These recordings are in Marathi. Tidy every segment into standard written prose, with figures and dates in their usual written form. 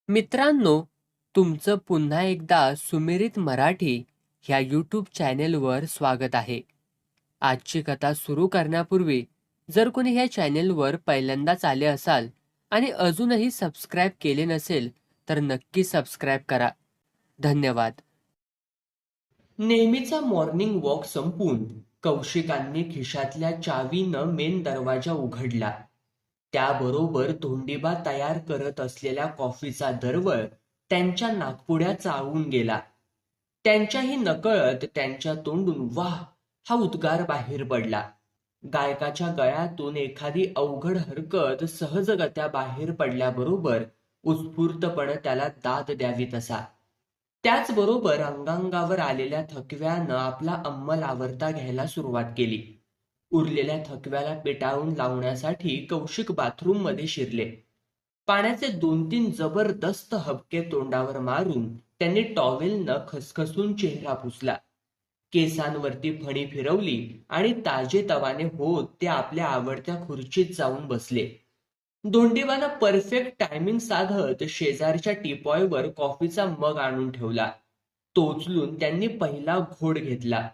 मित्रांनो, तुमचं पुन्हा एकदा सुमिरित मराठी ह्या यूट्यूब चॅनेलवर स्वागत आहे. आजची कथा सुरू करण्यापूर्वी जर कोणी ह्या चॅनेलवर पहिल्यांदाच आले असाल आणि अजूनही सबस्क्राईब केले नसेल तर नक्की सबस्क्राईब करा. धन्यवाद. नेहमीचा मॉर्निंग वॉक संपून कौशिकांनी खिशातल्या चावीनं मेन दरवाजा उघडला. त्याबरोबर धोंडीबा तयार करत असलेल्या कॉफीचा दरवळ त्यांच्या नाकपुड्या चाळून गेला. त्यांच्याही नकळत त्यांच्या तोंडून वाह हा उद्गार बाहेर पडला. गायकाच्या गळ्यातून एखादी अवघड हरकत सहजगत्या बाहेर पडल्याबरोबर उत्स्फूर्तपणे त्याला दाद द्यावी तसा. त्याचबरोबर अंगांगावर आलेल्या थकव्यानं आपला अंमल आवरता घ्यायला सुरुवात केली. उरलेल्या थकव्याला पेटाळून लावण्यासाठी कौशिक बाथरूम मध्ये शिरले. पाण्याचे 2-3 जबरदस्त हबके तोंडावर मारून त्यांनी टॉवेलनं खसखसून चेहरा पुसला. केसांवरती फणी फिरवली आणि ताजेतवाने होत ते आपल्या आवडत्या खुर्चीत जाऊन बसले. धोंडीबानं परफेक्ट टायमिंग साधत शेजारच्या टीपॉयवर कॉफीचा मग आणून ठेवला. तो उचलून त्यांनी पहिला घोट घेतला.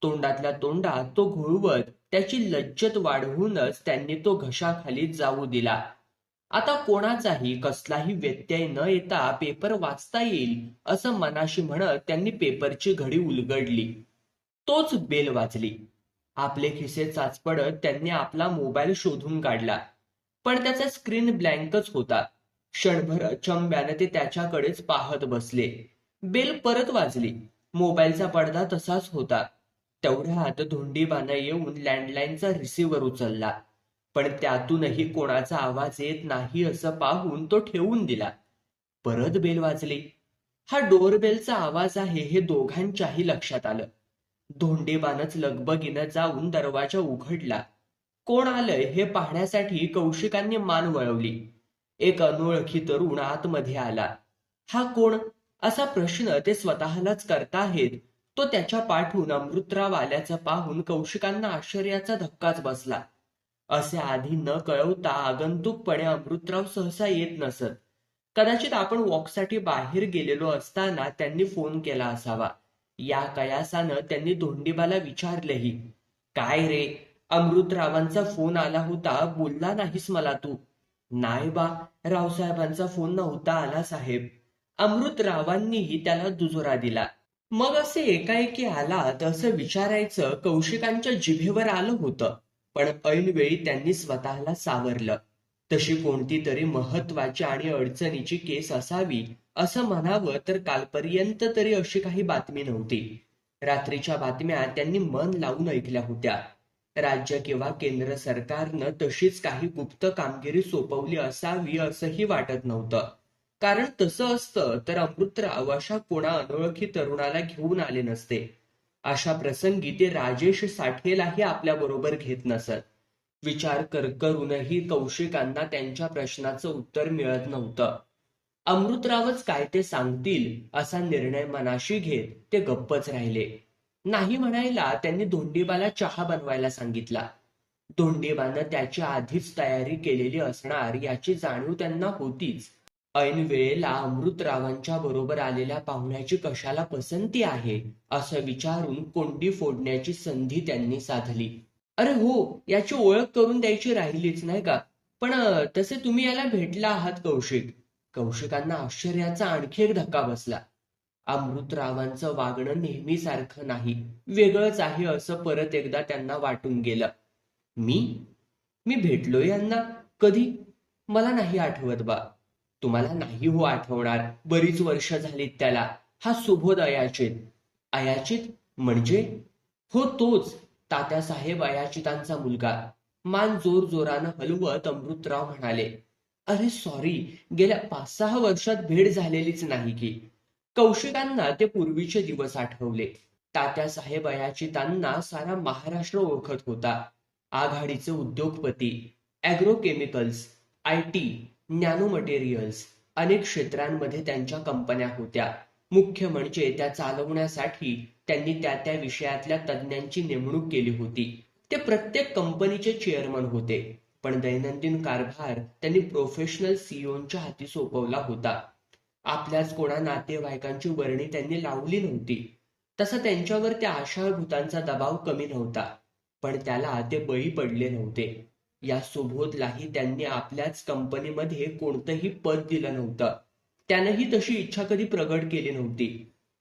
तोंडातल्या तोंडात तो घोळवत त्याची लज्जत वाढवूनच त्यांनी तो घशाखाली जाऊ दिला. आता कोणाचाही कसलाही व्यत्यय न येता पेपर वाचता येईल असं मनाशी म्हणत त्यांनी पेपरची घडी उलगडली. तोच बेल वाजली. आपले खिसे चाचपडत त्यांनी आपला मोबाईल शोधून काढला. पण त्याचा स्क्रीन ब्लँकच होता. क्षणभर अचंब्याने ते त्याच्याकडेच पाहत बसले. बेल परत वाजली. मोबाईलचा पडदा तसाच होता. तेवढ्यात धोंडीबानं येऊन लँडलाईनचा रिसिव्हर उचलला. पण त्यातूनही कोणाचा आवाज येत नाही असं पाहून तो ठेवून दिला. परत बेल वाजली. हा डोरबेलचा आवाज आहे हे दोघांच्याही लक्षात आलं. धोंडीबानच लगबगीनं जाऊन दरवाजा उघडला. कोण आलंय हे पाहण्यासाठी कौशिकांनी मान वळवली. एक अनोळखी तरुण आतमध्ये आला. हा कोण असा प्रश्न ते स्वतःलाच करताहेत तो त्याच्या पाठून अमृतराव आल्याचं पाहून कौशिकांना आश्चर्याचा धक्काच बसला. असे आधी न कळवता आगंतुकपणे अमृतराव सहसा येत नसत. कदाचित आपण वॉकसाठी बाहेर गेलेलो असताना त्यांनी फोन केला असावा. या कयासानं त्यांनी धोंडीबाला विचारलंही, काय रे, अमृतरावांचा फोन आला होता, बोलला नाहीस मला तू? नाही बा, रावसाहेबांचा फोन नव्हता आला साहेब. अमृतरावांनीही त्याला दुजोरा दिला. मग असे एकाएकी आलात असं विचारायचं कौशिकांच्या जिभेवर आलं होतं. पण ऐनवेळी त्यांनी स्वतःला सावरलं. तशी कोणती तरी महत्वाची आणि अडचणीची केस असावी असं म्हणावं तर कालपर्यंत तरी अशी काही बातमी नव्हती. रात्रीच्या बातम्या त्यांनी मन लावून ऐकल्या होत्या. राज्य किंवा केंद्र सरकारनं तशीच काही गुप्त कामगिरी सोपवली असावी असंही वाटत नव्हतं. कारण तसं असतं तर अमृतराव अशा कोणा अनोळखी तरुणाला घेऊन आले नसते. अशा प्रसंगी ते राजेश साठेलाही आपल्या बरोबर घेत नसत. विचार करूनही कौशिकांना त्यांच्या प्रश्नाचं उत्तर मिळत नव्हतं. अमृतरावच काय ते सांगतील असा निर्णय मनाशी घेत ते गप्पच राहिले. नाही म्हणायला त्यांनी धोंडीबाला चहा बनवायला सांगितला. धोंडीबानं त्याची आधीच तयारी केलेली असणार याची जाणीव त्यांना होतीच. ऐन वेळेला अमृतरावांच्या बरोबर आलेल्या पाहुण्याची कशाला पसंती आहे असं विचारून कोंडी फोडण्याची संधी त्यांनी साधली. अरे हो, याची ओळख करून द्यायची राहिलीच नाही का? पण तसे तुम्ही याला भेटला आहात कौशिक? कौशिकांना आश्चर्याचा आणखी एक धक्का बसला. अमृतरावांचं वागणं नेहमीसारखं नाही, वेगळंच आहे असं परत एकदा त्यांना वाटून गेलं. मी मी भेटलोय यांना कधी? मला नाही आठवत बा. तुम्हाला नाही हो आठवणार, बरीच वर्ष झालीत त्याला. हा सुबोध अयाचित. अयाचित म्हणजे? हो तोच, तात्यासाहेब अयाचितांचा मुलगा. मान जोर जोरानं हलवत अमृतराव म्हणाले. अरे सॉरी, गेल्या 5-6 वर्षात भेट झालेलीच नाही की. कौशिकांना ते पूर्वीचे दिवस आठवले. तात्यासाहेब अयाचितांना सारा महाराष्ट्र ओळखत होता. आघाडीचे उद्योगपती, ॲग्रोकेमिकल्स, IT, नॅनो मटेरियल्स अनेक क्षेत्रांमध्ये त्यांच्या कंपन्या होत्या. मुख्य म्हणजे त्या चालवण्यासाठी त्यांनी त्या विषयातल्या तज्ञांची नेमणूक केली होती. ते प्रत्येक कंपनीचे चेअरमन होते. पण दैनंदिन कारभार त्यांनी प्रोफेशनल CEOच्या हाती सोपवला होता. आपल्याच कोणा नातेवाईकांची वर्णी त्यांनी लावली नव्हती. तसा त्यांच्यावर त्या आषाढ भूतांचा दबाव कमी नव्हता, पण त्याला ते बळी पडले नव्हते. या सुबोधलाही त्यांनी आपल्याच कंपनीमध्ये कोणतंही पद दिलं नव्हतं. त्यानंही तशी इच्छा कधी प्रगट केली नव्हती.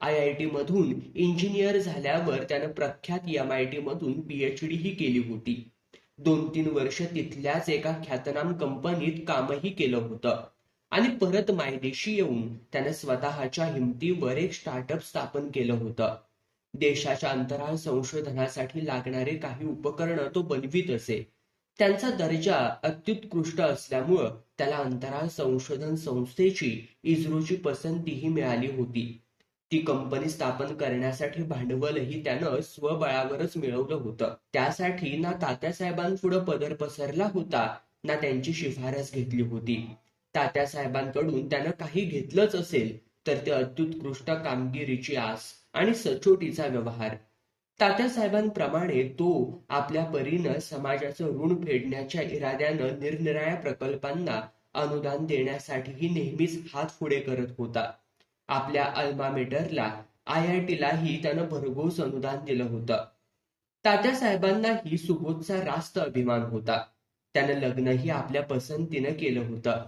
IIT मधून इंजिनियर झाल्यावर त्यानं प्रख्यात MIT मधून PhD ही केली होती. 2-3 वर्ष तिथल्याच एका ख्यातनाम कंपनीत कामही केलं होतं आणि परत मायदेशी येऊन त्यानं स्वतःच्या हिमतीवर एक स्टार्टअप स्थापन केलं होतं. देशाच्या अंतराळ संशोधनासाठी लागणारे काही उपकरणं तो बनवीत असे. त्यांचा दर्जा अत्युत्कृष्ट असल्यामुळं त्याला अंतराळ संशोधन संस्थेची इस्रोची पसंतीही मिळाली होती. ती कंपनी स्थापन करण्यासाठी भांडवलही त्यानं स्वबळावरच मिळवलं होतं. त्यासाठी ना तात्यासाहेबांपुढं पदर पसरला होता, ना त्यांची शिफारस घेतली होती. तात्यासाहेबांकडून त्यानं काही घेतलंच असेल तर ते अत्युत्कृष्ट कामगिरीची आस आणि सचोटीचा व्यवहार. तात्यासाहेबांप्रमाणे तो आपल्या परीनं समाजाचं ऋण फेडण्याच्या इराद्यानं निरनिराळ्या प्रकल्पांना अनुदान देण्यासाठीही नेहमीच हात पुढे करत होता. आपल्या अल्मा मेटरला IITलाही त्यानं भरघोस अनुदान दिलं होतं. तात्यासाहेबांनाही सुबोधचा रास्त अभिमान होता. त्यानं लग्नही आपल्या पसंतीनं केलं होतं.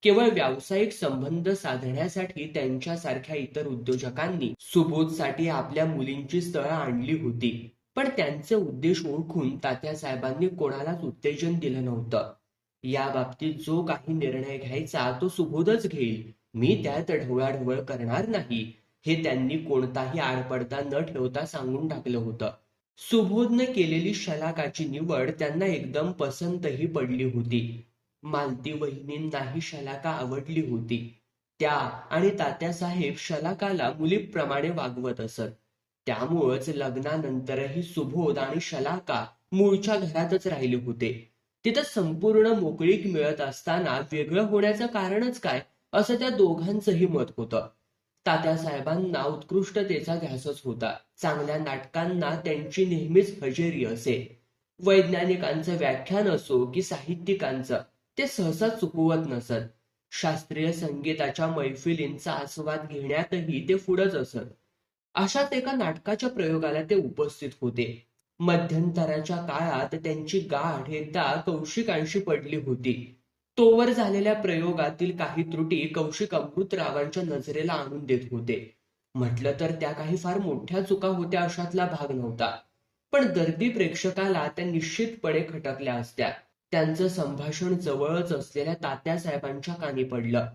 केवळ व्यावसायिक संबंध साधण्यासाठी त्यांच्यासारख्या इतर उद्योजकांनी सुबोधसाठी आपल्या मुलींची स्थळं आणली होती. पण त्यांचे उद्देश ओळखून तात्यासाहेबांनी कोणालाच उत्तेजन दिलं नव्हतं. या बाबतीत जो काही निर्णय घ्यायचा तो सुबोधच घेईल. मी त्यात ढवळाढवळ करणार नाही, हे त्यांनी कोणताही आडपडदा न ठेवता सांगून टाकलं होतं. सुबोधने केलेली शलाकाची निवड त्यांना एकदम पसंतही पडली होती. मालती वहिनींनाही शलाका आवडली होती. त्या आणि तात्यासाहेब शलाकाला मुलीप्रमाणे वागवत असत. त्यामुळंच लग्नानंतरही सुबोध आणि शलाका मूळच्या घरातच राहिले होते. तिथं संपूर्ण मोकळीक मिळत असताना वेगळं होण्याचं कारणच काय, असं त्या दोघांचंही मत होतं. तात्यासाहेबांना उत्कृष्टतेचा ध्यासच होता. चांगल्या नाटकांना त्यांची नेहमीच हजेरी असे. वैज्ञानिकांचं व्याख्यान असो की साहित्यिकांचं, ते सहसा चुकवत नसत. शास्त्रीय संगीताच्या मैफिलींचा आस्वाद घेण्यातही ते पुढंच असत. अशाच एका नाटकाच्या प्रयोगाला ते उपस्थित होते. मध्यंतराच्या काळात त्यांची गाठ एकदा कौशिकांशी पडली होती. तोवर झालेल्या प्रयोगातील काही त्रुटी कौशिक अमृतरावांच्या नजरेला आणून देत होते. म्हटलं तर त्या काही फार मोठ्या चुका होत्या अशातला भाग नव्हता. पण दर्दी प्रेक्षकाला त्या निश्चितपणे खटकल्या असत्या. त्यांचं संभाषण जवळच असलेल्या तात्यासाहेबांच्या कानी पडलं.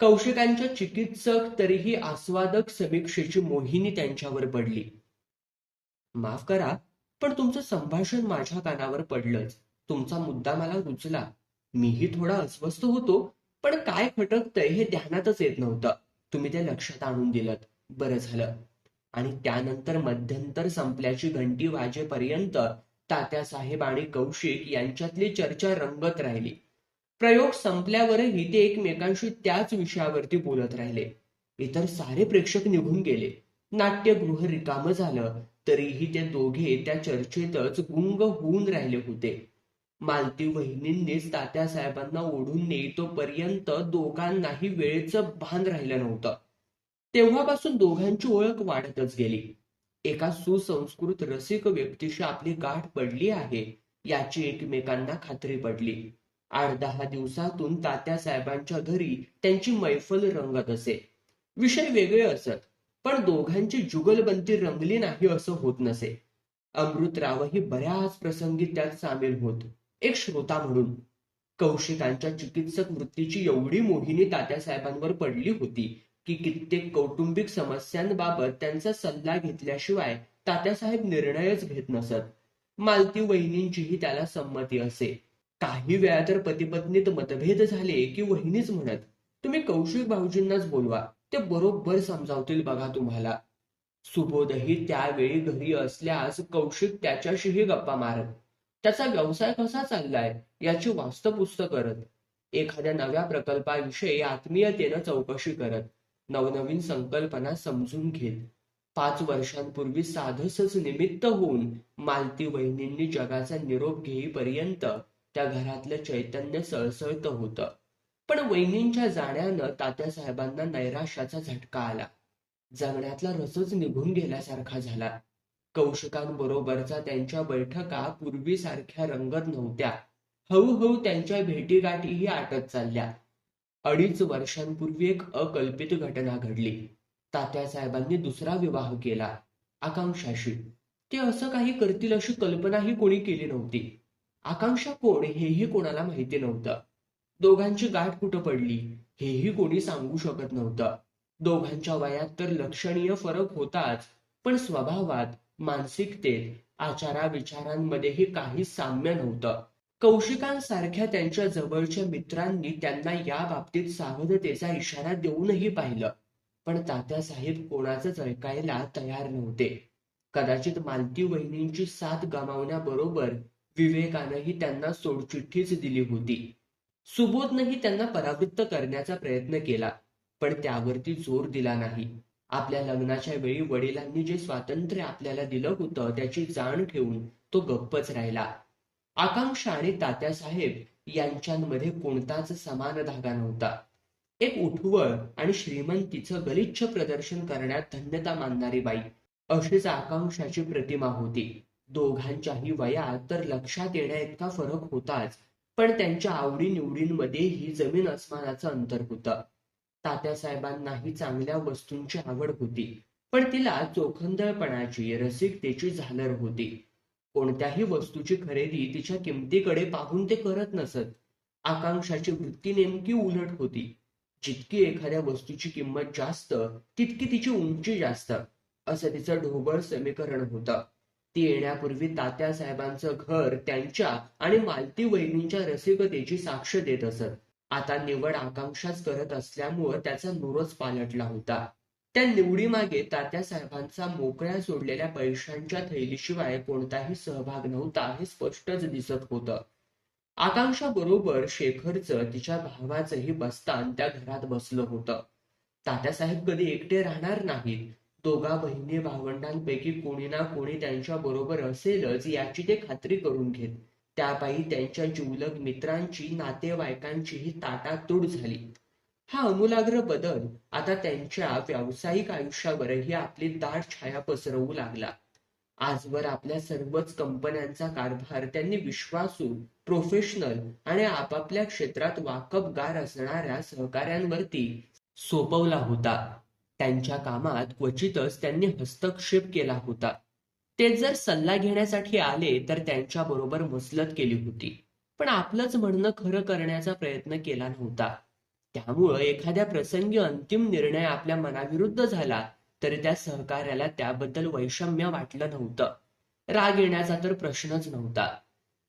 कौशिकांच्या चिकित्सक तरीही आस्वादक समीक्षेची मोहिनी त्यांच्यावर पडली. माफ करा, पण तुमचं संभाषण माझ्या कानावर पडलंच. तुमचा मुद्दा मला रुचला. मीही थोडा अस्वस्थ होतो, पण काय खटकतंय हे ध्यानातच येत नव्हतं. तुम्ही ते लक्षात आणून दिलत, बरं झालं. आणि त्यानंतर मध्यंतर संपल्याची घंटी वाजेपर्यंत तात्यासाहेब आणि कौशिक यांच्यातली चर्चा रंगत राहिली. प्रयोग संपल्यावरही ते एकमेकांशी त्याच विषयावरती बोलत राहिले. इतर सारे प्रेक्षक निघून गेले. नाट्यगृह रिकामं झालं, तरीही ते दोघे त्या चर्चेतच गुंग होऊन राहिले होते. मालती वहिनींनीच तात्यासाहेबांना ओढून नेईतोपर्यंत दोघांनाही वेळेचं भान राहिलं नव्हतं. तेव्हापासून दोघांची ओळख वाढतच गेली. एका सुसंस्कृत रसिक व्यक्तीशी आपली गाठ पडली आहे याची एकमेकांना खात्री पडली. 8-10 दिवसातून तात्यासाहेबांच्या घरी त्यांची मैफल रंगत असे. विषय वेगळे असत, पण दोघांची जुगलबंदी रंगली नाही असं होत नसे. अमृतरावही बऱ्याच प्रसंगी त्यात सामील होत, एक श्रोता म्हणून. कौशिकांच्या चिकित्सक वृत्तीची एवढी मोहिनी तात्यासाहेबांवर पडली होती की कित्येक कौटुंबिक समस्यांबाबत त्यांचा सल्ला घेतल्याशिवाय तात्यासाहेब निर्णयच घेत नसत. मालती वहिनींचीही त्याला संमती असे. काही वेळा तर पतिपत्नीत मतभेद झाले की वहिनीच म्हणत, तुम्ही कौशिक भाऊजींनाच बोलवा, ते बरोबर समजावतील बघा तुम्हाला. सुबोधही त्यावेळी घरी असल्यास कौशिक त्याच्याशीही गप्पा मारत. त्याचा व्यवसाय कसा चाललाय याची वास्तपुस्त करत. एखाद्या नव्या प्रकल्पाविषयी आत्मीयतेनं चौकशी करत. नवनवीन संकल्पना समजून घेत. 5 वर्षांपूर्वी साधसच निमित्त होऊन मालती वहिनींनी जगाचा निरोप घेईपर्यंत त्या घरातलं चैतन्य सळसळत होतं. पण वहिनींच्या जाण्यानं तात्यासाहेबांना नैराश्याचा झटका आला. जगण्यातला रसच निघून गेल्यासारखा झाला. कौशिकांबरोबरचा त्यांच्या बैठका पूर्वीसारख्या रंगत नव्हत्या. हळूहळू त्यांच्या भेटीगाठीही आटत चालल्या. 2.5 वर्षांपूर्वी एक अकल्पित घटना घडली. तात्यासाहेबांनी दुसरा विवाह केला, आकांक्षाशी. ते असं काही करतील अशी कल्पनाही कोणी केली नव्हती. आकांक्षा कोण हेही कोणाला माहिती नव्हतं. दोघांची गाठ कुठं पडली हेही कोणी सांगू शकत नव्हतं. दोघांच्या वयात तर लक्षणीय फरक होताच, पण स्वभावात, मानसिकतेत, आचाराविचारांमध्येही काही साम्य नव्हतं. कौशिकांसारख्या त्यांच्या जवळच्या मित्रांनी त्यांना या बाबतीत सावधतेचा इशारा देऊनही पाहिलं, पण तात्यासाहेब कोणाचंच ऐकायला तयार नव्हते. कदाचित मालती वहिनींची साथ गमावण्याबरोबर विवेकानंही त्यांना सोडचिठ्ठीच दिली होती. सुबोधनंही त्यांना परावृत्त करण्याचा प्रयत्न केला, पण त्यावरती जोर दिला नाही. आपल्या लग्नाच्या वेळी वडिलांनी जे स्वातंत्र्य आपल्याला दिलं होतं त्याची जाण ठेवून तो गप्पच राहिला. आकांक्षा आणि तात्यासाहेब यांच्यामध्ये कोणताच समान धागा नव्हता. एक उठवळ आणि श्रीमंतीचं गलिच्छ प्रदर्शन करण्यात धन्यता मानणारी बाई, अशीच आकांक्षाची प्रतिमा होती. दोघांच्याही वयात तर लक्षात येण्याइतका फरक होताच, पण त्यांच्या आवडीनिवडींमध्येही जमीन अस्मानाचं अंतर होतं. तात्यासाहेबांनाही चांगल्या वस्तूंची आवड होती, पण तिला चोखंदळपणाची, रसिकतेची झालर होती. कोणत्याही वस्तूची खरेदी तिच्या किमतीकडे पाहून ते करत नसत. आकांक्षाची वृत्ती नेमकी उलट होती. जितकी एखाद्या वस्तूची किंमत जास्त, तितकी तिची उंची जास्त, असं तिचं ढोबळ समीकरण होतं. ती येण्यापूर्वी तात्यासाहेबांचं घर त्यांच्या आणि मालती वहिनींच्या रसिकतेची साक्ष देत असत. आता निवड आकांक्षाच करत असल्यामुळं त्याचा नूरच पालटला होता. त्या निवडीमागे तात्यासाहेबांचा मोकळ्या सोडलेल्या पैशांच्या थैलीशिवाय कोणताही सहभाग नव्हता हे स्पष्टच दिसत होतं. आकांक्षा बरोबर शेखरचं, तिच्या भावाचंही बस्तान त्या घरात बसलं होतं. तात्यासाहेब कधी एकटे राहणार नाहीत. दोघा बहिणी भावंडांपैकी कोणी ना कोणी त्यांच्या बरोबर असेलच याची ते खात्री करून घेत. त्यापायी त्यांच्या जिवलग मित्रांची, नातेवाईकांचीही ताटातूट झाली. हा आमूलाग्र बदल आता त्यांच्या व्यावसायिक आयुष्यावरही आपली दाट छाया पसरवू लागला. आजवर आपल्या सर्वच कंपन्यांचा कारभार त्यांनी विश्वासू, प्रोफेशनल आणि आपापल्या क्षेत्रात वाकबगार असणाऱ्या सहकाऱ्यांवरती सोपवला होता. त्यांच्या कामात क्वचितच त्यांनी हस्तक्षेप केला होता. ते जर सल्ला घेण्यासाठी आले तर त्यांच्या बरोबर मसलत केली होती, पण आपलंच म्हणणं खरं करण्याचा प्रयत्न केला नव्हता. त्यामुळं एखाद्या प्रसंगी अंतिम निर्णय आपल्या मनाविरुद्ध झाला तरी त्या सहकार्याला त्याबद्दल वैषम्य वाटलं नव्हतं. राग येण्याचा तर प्रश्नच नव्हता.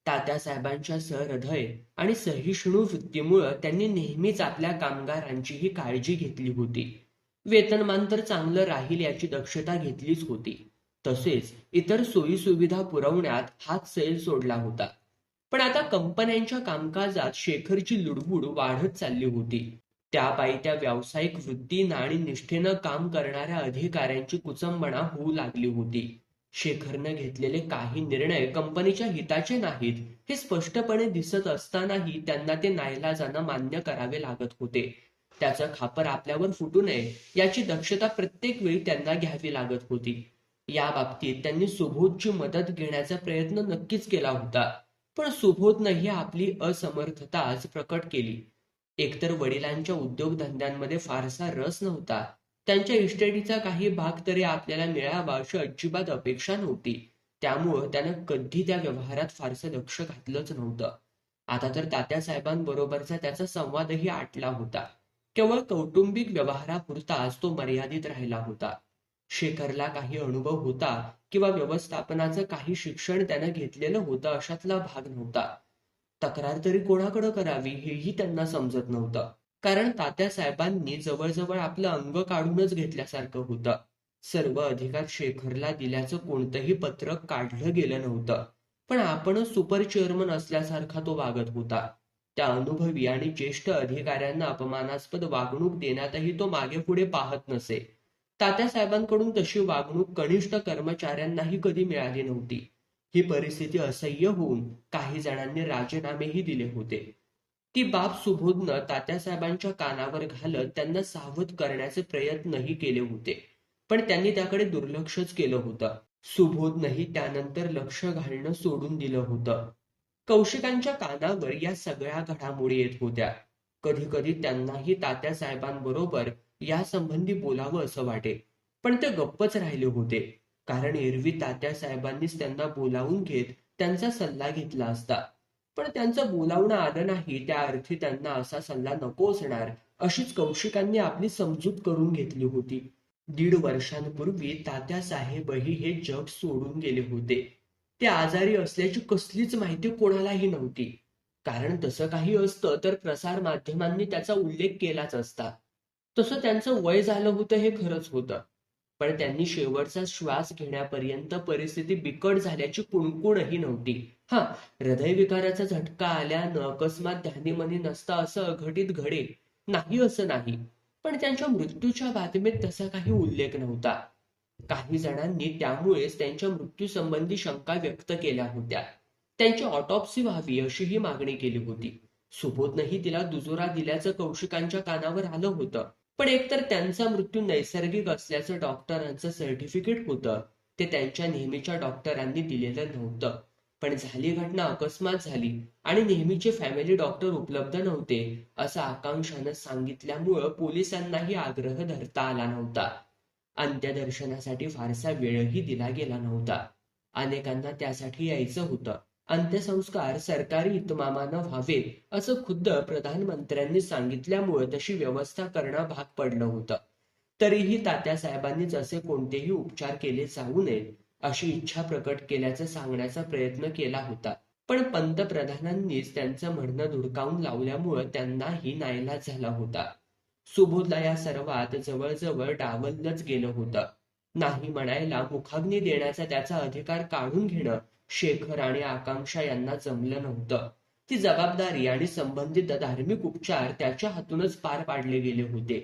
तात्यासाहेबांच्या सहृदय आणि सहिष्णू वृत्तीमुळं त्यांनी नेहमीच आपल्या कामगारांचीही काळजी घेतली होती. वेतनमान तर चांगलं राहील याची दक्षता घेतलीच होती. तसेच इतर सोयीसुविधा पुरवण्यात हात सैल सोडला होता. पण आता कंपन्यांच्या कामकाजात शेखरची लुडबुड वाढत चालली होती. त्यापायी त्या व्यावसायिक वृत्तीनं आणि निष्ठेनं काम करणाऱ्या अधिकाऱ्यांची कुचंबणा होऊ लागली होती. शेखरनं घेतलेले काही निर्णय कंपनीच्या हिताचे नाहीत हे स्पष्टपणे दिसत असतानाही त्यांना ते नाईलाजानं मान्य करावे लागत होते. त्याचं खापर आपल्यावर फुटू नये याची दक्षता प्रत्येक वेळी त्यांना घ्यावी लागत होती. या बाबतीत त्यांनी सुबोधची मदत घेण्याचा प्रयत्न नक्कीच केला होता, पण सुबोधनंही आपली असमर्थता आज प्रकट केली. एकतर वडिलांच्या उद्योगधंद्यांमध्ये फारसा रस नव्हता. त्यांच्या इस्टेटीचा काही भाग तरी आपल्याला मिळावा अशी अजिबात अपेक्षा नव्हती. त्यामुळं त्यानं कधी त्या व्यवहारात फारसं लक्ष घातलंच नव्हतं. आता तर तात्यासाहेबांबरोबरचा त्याचा संवादही आटला होता. केवळ कौटुंबिक व्यवहारापुरताच तो मर्यादित राहिला होता. शेखरला काही अनुभव होता किंवा व्यवस्थापनाचं काही शिक्षण त्यानं घेतलेलं होतं अशातला भाग नव्हता. तक्रार तरी कोणाकडे करावी हेही त्यांना समजत नव्हतं. कारण तात्यासाहेबांनी जवळजवळ आपलं अंग काढूनच घेतल्यासारखं होतं. सर्व अधिकार शेखरला दिल्याचं कोणतंही पत्रक काढलं गेलं नव्हतं, पण आपणच सुपर चेअरमन असल्यासारखा तो वागत होता. त्या अनुभवी आणि ज्येष्ठ अधिकाऱ्यांना अपमानास्पद वागणूक देण्यातही तो मागे पुढे पाहत नसे. तात्यासाहेबांकडून तशी वागणूक कनिष्ठ कर्मचाऱ्यांनाही कधी मिळाली नव्हती. ही परिस्थिती असह्य होऊन काही जणांनी राजीनामेही दिले होते. ती बाब सुबोधनं तात्यासाहेबांच्या कानावर घालत त्यांना सावध करण्याचे प्रयत्नही केले होते, पण त्यांनी त्याकडे दुर्लक्षच केलं होतं. सुबोधनंही त्यानंतर लक्ष घालणं सोडून दिलं होतं. कौशिकांच्या कानावर या सगळ्या घडामोडी येत होत्या. कधी कधी त्यांनाही तात्यासाहेबांबरोबर यासंबंधी बोलावं असं वाटे, पण ते गप्पच राहिले होते, कारण एरवी तात्यासाहेबांनीच त्यांना बोलावून घेत त्यांचा सल्ला घेतला असता. पण त्यांचं बोलावणं आलं नाही, त्या अर्थी त्यांना असा सल्ला नको असणार अशीच कौशिकांनी आपली समजूत करून घेतली होती. 1.5 वर्षांपूर्वी तात्यासाहेबही हे जग सोडून गेले होते. ते आजारी असल्याची कसलीच माहिती कोणालाही नव्हती, कारण तसं काही असतं तर प्रसार माध्यमांनी त्याचा उल्लेख केलाच असता. तसं त्यांचं वय झालं होतं हे खरंच होतं, पण त्यांनी शेवटचा श्वास घेण्यापर्यंत परिस्थिती बिकट झाल्याची कुणकुणही नव्हती. हा, हृदयविकाराचा झटका आल्यानं अकस्मात ध्यानीमनी नसता असं अघटित घडे नाही असं नाही, पण त्यांच्या मृत्यूच्या बातमीत तसा काही उल्लेख नव्हता. काही जणांनी त्यामुळेच त्यांच्या मृत्यूसंबंधी शंका व्यक्त केल्या होत्या. त्यांची ऑटोप्सी व्हावी अशीही मागणी केली होती. सुबोधनंही तिला दुजोरा दिल्याचं कौशिकांच्या कानावर आलं होतं, पण एकतर त्यांचा मृत्यू नैसर्गिक असल्याचं डॉक्टरांचं सर्टिफिकेट होतं, ते त्यांच्या नेहमीच्या डॉक्टरांनी दिलेलं नव्हतं. पण झाली घटना अकस्मात झाली आणि नेहमीचे फॅमिली डॉक्टर उपलब्ध नव्हते असं आकांक्षानं सांगितल्यामुळं पोलिसांनाही आग्रह धरता आला नव्हता. अंत्यदर्शनासाठी फारसा वेळही दिला गेला नव्हता. अनेकांना त्यासाठी यायचं होतं. अंत्यसंस्कार सरकारी इतमामानं व्हावेत असं खुद्द प्रधानमंत्र्यांनी सांगितल्यामुळे तशी व्यवस्था करणं भाग पडलं होतं. तरीही तात्यासाहेबांनी जसे कोणतेही उपचार केले जाऊ नयेत अशी इच्छा प्रकट केल्याचं सांगण्याचा प्रयत्न केला होता, पण पंतप्रधानांनीच त्यांचं म्हणणं धुडकावून लावल्यामुळं त्यांनाही नाईलाज झाला होता. सुबोधला या सर्वात जवळजवळ डावललंच गेलं होतं. नाही म्हणायला मुखाग्नी देण्याचा त्याचा अधिकार काढून घेणं शेखर आणि आकांक्षा यांना जमलं नव्हतं. ती जबाबदारी आणि संबंधित धार्मिक उपचार त्याच्या हातूनच पार पाडले गेले होते.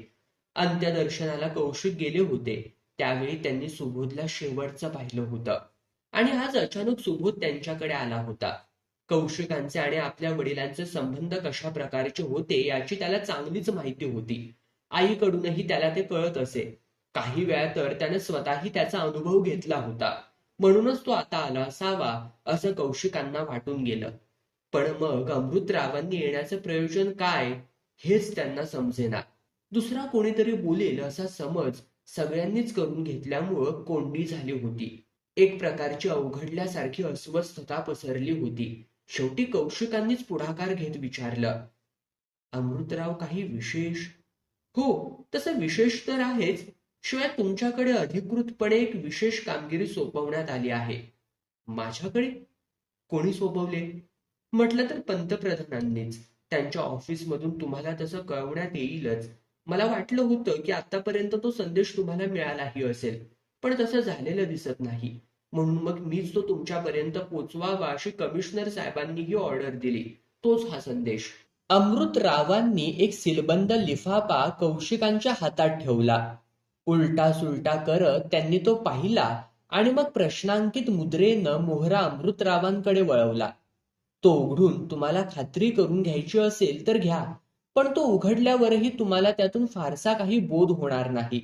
अंत्यदर्शनाला कौशिक गेले होते, त्यावेळी त्यांनी सुबोधला शेवटचं पाहिलं होतं आणि आज अचानक सुबोध त्यांच्याकडे आला होता. कौशिकांचे आणि आपल्या वडिलांचे संबंध कशा प्रकारचे होते याची त्याला चांगलीच माहिती होती. आईकडूनही त्याला ते कळत असे. काही वेळा तर त्याने स्वतःही त्याचा अनुभव घेतला होता, म्हणूनच तो आता आला असावा असं कौशिकांना वाटून गेलं. पण मग अमृतरावांनी येण्याचं प्रयोजन काय हेच त्यांना समजेना. दुसरा कोणीतरी बोलेल असा समज सगळ्यांनीच करून घेतल्यामुळं कोंडी झाली होती. एक प्रकारची अवघडल्यासारखी अस्वस्थता पसरली होती. शेवटी कौशिकांनीच पुढाकार घेत विचारलं, अमृतराव काही विशेष? हो, तसं विशेष तर आहेच. शिवाय तुमच्याकडे अधिकृतपणे एक विशेष कामगिरी सोपवण्यात आली आहे. माझ्याकडे? कोणी सोपवले? म्हटलं तर पंतप्रधानांनीच. त्यांच्या ऑफिसमधून तुम्हाला तसं कळवण्यात येईलच. मला वाटलं होतं की आतापर्यंत तो संदेश तुम्हाला मिळालाही असेल, पण तसं झालेलं दिसत नाही. म्हणून मग मीच तो तुमच्यापर्यंत पोचवावा अशी कमिशनर साहेबांनीही ऑर्डर दिली. तोच हा संदेश. अमृतरावांनी एक सीलबंद लिफाफा कौशिकांच्या हातात ठेवला. उलटा सुलटा करत त्यांनी तो पाहिला आणि मग प्रश्नांकित मुद्रेनं मोहरा अमृतरावांकडे वळवला. तो उघडून तुम्हाला खात्री करून घ्यायची असेल तर घ्या, पण तो उघडल्यावरही तुम्हाला त्यातून फारसा काही बोध होणार नाही,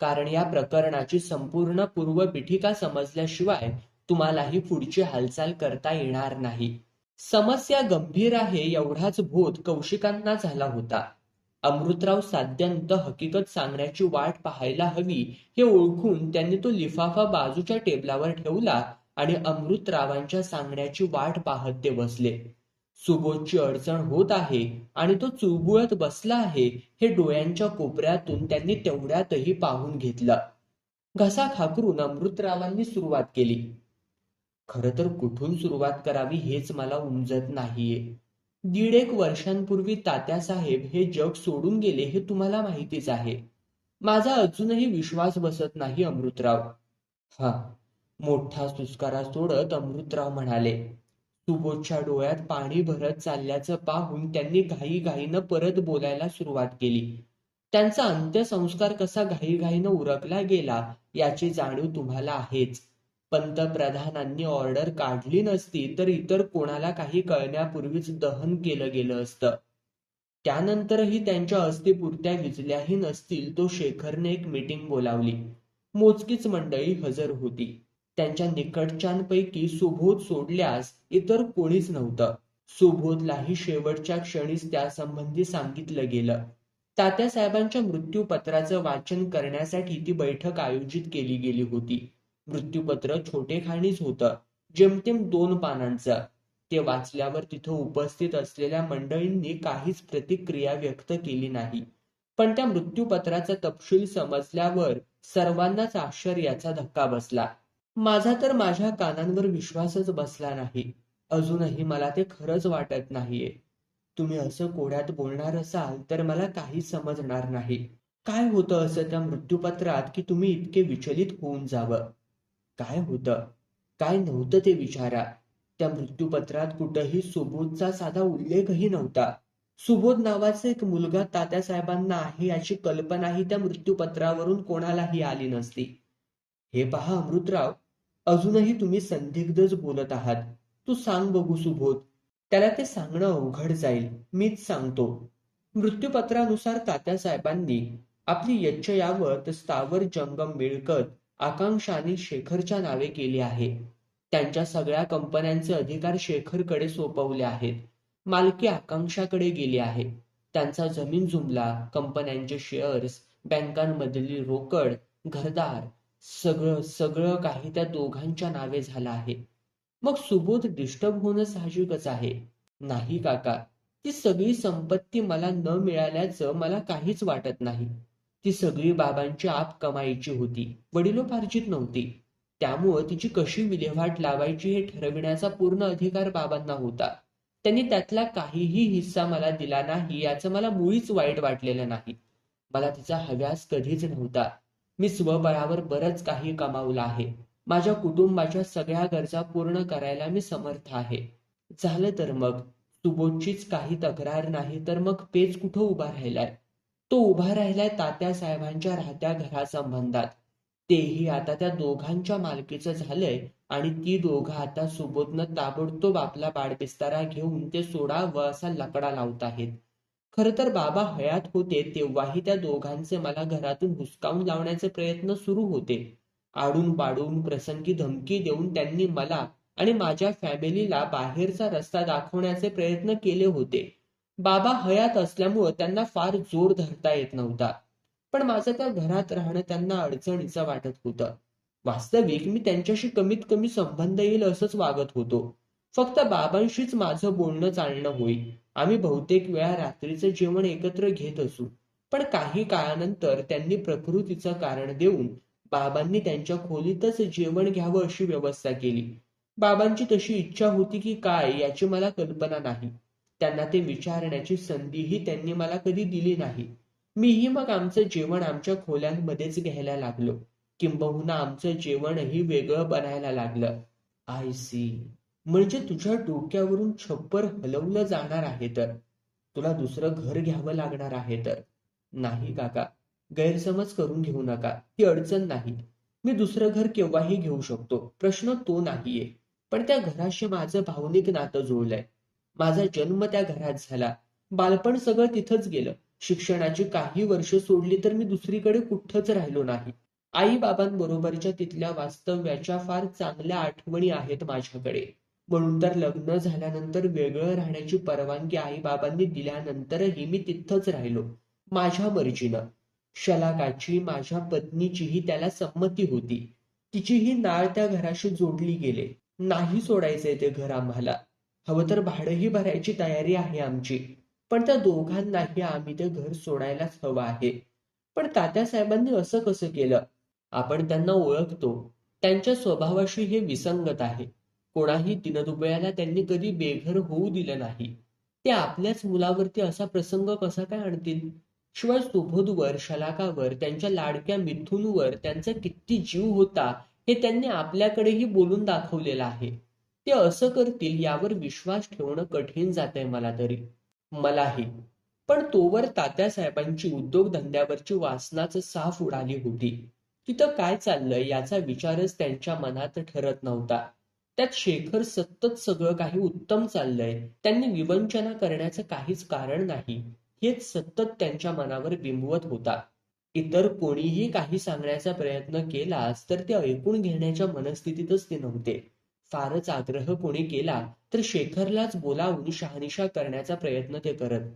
कारण या प्रकरणाची संपूर्ण पूर्वपीठिका समजल्याशिवाय तुम्हालाही पुढची हालचाल करता येणार नाही. समस्या गंभीर आहे एवढाच बोध कौशिकांना झाला होता. अमृतराव साध्यंत हकीकत सांगण्याची वाट पाहायला हवी हे ओळखून त्यांनी तो लिफाफा बाजूच्या टेबलावर ठेवला आणि अमृतरावांच्या सांगण्याची वाट पाहत ते बसले. सुबोधची अडचण होत आहे आणि तो चुळबुळत बसला आहे हे डोळ्यांच्या कोपऱ्यातून त्यांनी तेवढ्यातही पाहून घेतलं. घसा खाकरून अमृतरावांनी सुरुवात केली. खरं तर कुठून सुरुवात करावी हेच मला उमजत नाहीये. 1.5 वर्षांपूर्वी तात्यासाहेब हे जग सोडून गेले हे तुम्हाला माहितीच आहे. माझा अजूनही विश्वास बसत नाही अमृतराव. हा, मोठा सुस्कारा सोडत अमृतराव म्हणाले. सुबोधच्या डोळ्यात पाणी भरत चालल्याचं पाहून त्यांनी घाईघाईनं परत बोलायला सुरुवात केली. त्यांचा अंत्यसंस्कार कसा घाईघाईनं उरकला गेला याची जाणीव तुम्हाला आहेच. पंतप्रधानांनी ऑर्डर काढली नसती तर इतर कोणाला काही कळण्यापूर्वीच दहन केलं गेलं असतं. त्यानंतरही त्यांच्या अस्थिपुरत्या विजल्याही नसतील तो शेखरने एक मीटिंग बोलावली. मोजकीच मंडळी हजर होती. त्यांच्या निकटच्यांपैकी सुबोध सोडल्यास इतर कोणीच नव्हतं. सुबोधलाही शेवटच्या क्षणीच त्यासंबंधी सांगितलं गेलं. तात्यासाहेबांच्या मृत्यूपत्राचं वाचन करण्यासाठी ती बैठक आयोजित केली गेली होती. मृत्यूपत्र छोटेखानीच होतं, जेमतेम 2 पानांचं. ते वाचल्यावर तिथं उपस्थित असलेल्या मंडळींनी काहीच प्रतिक्रिया व्यक्त केली नाही. पण त्या मृत्यूपत्राचा तपशील समजल्यावर सर्वांनाच आश्चर्याचा धक्का बसला. माझा तर माझ्या कानांवर विश्वासच बसला नाही. अजूनही मला ते खरंच वाटत नाहीये. तुम्ही असं कोड्यात बोलणार असाल तर मला काही समजणार नाही. काय होतं असं त्या मृत्यूपत्रात की तुम्ही इतके विचलित होऊन जावं? काय होतं, काय नव्हतं ते विचारा. त्या मृत्यूपत्रात कुठंही सुबोधचा साधा उल्लेखही नव्हता. सुबोध नावाचा एक मुलगा तात्यासाहेबांना आहे याची कल्पनाही त्या मृत्यूपत्रावरून कोणालाही आली नसती. हे पहा अमृतराव, अजूनही तुम्ही संदिग्धच बोलत आहात. तू सांग बघू सुबोध. त्याला ते सांगणं अवघड जाईल. मीच सांगतो. मृत्यूपत्रानुसार तात्यासाहेबांनी आपली यच्चयावत स्थावर जंगम मिळकत आकांक्षाने शेखरच्या नावे केली आहे. त्यांच्या सगळ्या कंपन्यांचे अधिकार शेखरकडे सोपवले आहेत. मालकी आकांक्षाकडे गेली आहे. त्यांचा जमीन जुमला, कंपन्यांचे शेअर्स, बँकांमधली रोकड, घरदार सगळं सगळं काही त्या दोघांच्या नावे झालं आहे. मग सुबोध डिस्टर्ब होणं साहजिकच आहे. नाही काका, ती सगळी संपत्ती मला न मिळाल्याचं मला काहीच वाटत नाही. ती सगळी बाबांची आप कमाईची होती, वडिलोपार्जित नव्हती. त्यामुळं तिची कशी विल्हेवाट लावायची हे ठरविण्याचा पूर्ण अधिकार बाबांना होता. त्यांनी त्यातला काहीही हिस्सा मला दिला नाही याचं मला मुळीच वाईट वाटलेलं नाही. मला तिचा हव्यास कधीच नव्हता. मी स्वबळावर बरंच काही कमावलं आहे. माझ्या कुटुंबाच्या सगळ्या गरजा पूर्ण करायला मी समर्थ आहे. झालं तर मग सुबोधचीच काही तक्रार नाही तर मग पेच कुठं उभा राहिलाय? तो उभा राहिलाय तात्यासाहेबांच्या राहत्या घरासंबंधात. तेही आता त्या दोघांच्या मालकीचं झालंय आणि ती दोघं आता सुबोधनं ताबडतोब आपला बाडबिस्तारा घेऊन ते सोडावं असा लकडा लावत आहेत. खरं तर बाबा हयात होते तेव्हाही त्या दोघांचे मला घरातून हुसकावून लावण्याचे प्रयत्न सुरू होते. आडून पाडून प्रसंगी धमकी देऊन त्यांनी मला आणि माझ्या फॅमिलीला बाहेरचा रस्ता दाखवण्याचे प्रयत्न केले होते. बाबा हयात असल्यामुळं त्यांना फार जोर धरता येत नव्हता. पण माझं त्या घरात राहणं त्यांना अडचणीचं वाटत होतं. वास्तविक मी त्यांच्याशी कमीत कमी संबंध येईल असंच वागत होतो. फक्त बाबांशीच माझं बोलणं चालणं होईल. आम्ही बहुतेक वेळा रात्रीचं जेवण एकत्र घेत असू. पण काही काळानंतर त्यांनी प्रकृतीचं कारण देऊन बाबांनी त्यांच्या खोलीतच जेवण घ्यावं अशी व्यवस्था केली. बाबांची तशी इच्छा होती की काय याची मला कल्पना नाही. त्यांना ते विचारण्याची संधीही त्यांनी मला कधी दिली नाही. मीही मग आमचं जेवण आमच्या खोल्यांमध्येच घ्यायला लागलो. किंबहुना आमचं जेवणही वेगळं बनायला लागलं. I see. म्हणजे तुझ्या डोक्यावरून छप्पर हलवलं जाणार आहे तर. तुला दुसरं घर घ्यावं लागणार आहे तर. नाही काका, गैरसमज करून घेऊ नका. ती अडचण नाही. मी दुसरं घर केव्हाही घेऊ शकतो. प्रश्न तो नाहीये. पण त्या घराशी माझं भावनिक नातं जुळलंय. माझा जन्म त्या घरात झाला. बालपण सगळं तिथंच गेलं. शिक्षणाची काही वर्ष सोडली तर मी दुसरीकडे कुठंच राहिलो नाही. आई बाबांबरोबरच्या तिथल्या वास्तव्याच्या फार चांगल्या आठवणी आहेत माझ्याकडे. म्हणून तर लग्न झाल्यानंतर वेगळं राहण्याची परवानगी आई बाबांनी दिल्यानंतरही मी तिथंच राहिलो. माझ्या मर्जीनं. शलाकाची माझ्या पत्नीचीही त्याला संमती होती. तिचीही नाळ त्या घराशी जोडली गेले. नाही सोडायचंय ते घर आम्हाला. हवं तर भाडंही भरायची तयारी आहे आमची. पण त्या दोघांनाही आम्ही ते घर सोडायलाच हवं आहे. पण तात्यासाहेबांनी असं कसं केलं? आपण त्यांना ओळखतो. त्यांच्या स्वभावाशी हे विसंगत आहे. कोणाही दिनदुबळ्याला त्यांनी कधी बेघर होऊ दिलं नाही. ते आपल्याच मुलावरती असा प्रसंग कसा काय आणतील? शिवाय सुबोधवर, शलाकावर, त्यांच्या लाडक्या मिथूनवर त्यांचा किती जीव होता हे त्यांनी आपल्याकडेही बोलून दाखवलेलं आहे. ते असं करतील यावर विश्वास ठेवणं कठीण जातंय मला तरी. मलाही. पण तोवर तात्यासाहेबांची उद्योगधंद्यावरची वासनाच साफ उडाली होती. तिथं काय चाललंय याचा विचारच त्यांच्या मनात ठरत नव्हता. त्यात शेखर सतत सगळं काही उत्तम चाललंय. त्यांनी विवंचना करण्याचं काहीच कारण नाही. हेच सतत त्यांच्या मनावर बिंबवत होता. इतर कोणीही काही सांगण्याचा प्रयत्न केलाच तर ते ऐकून घेण्याच्या मनस्थितीतच ते नव्हते. फारच आग्रह कोणी केला तर शेखरलाच बोलावून शहानिशा करण्याचा प्रयत्न ते करत.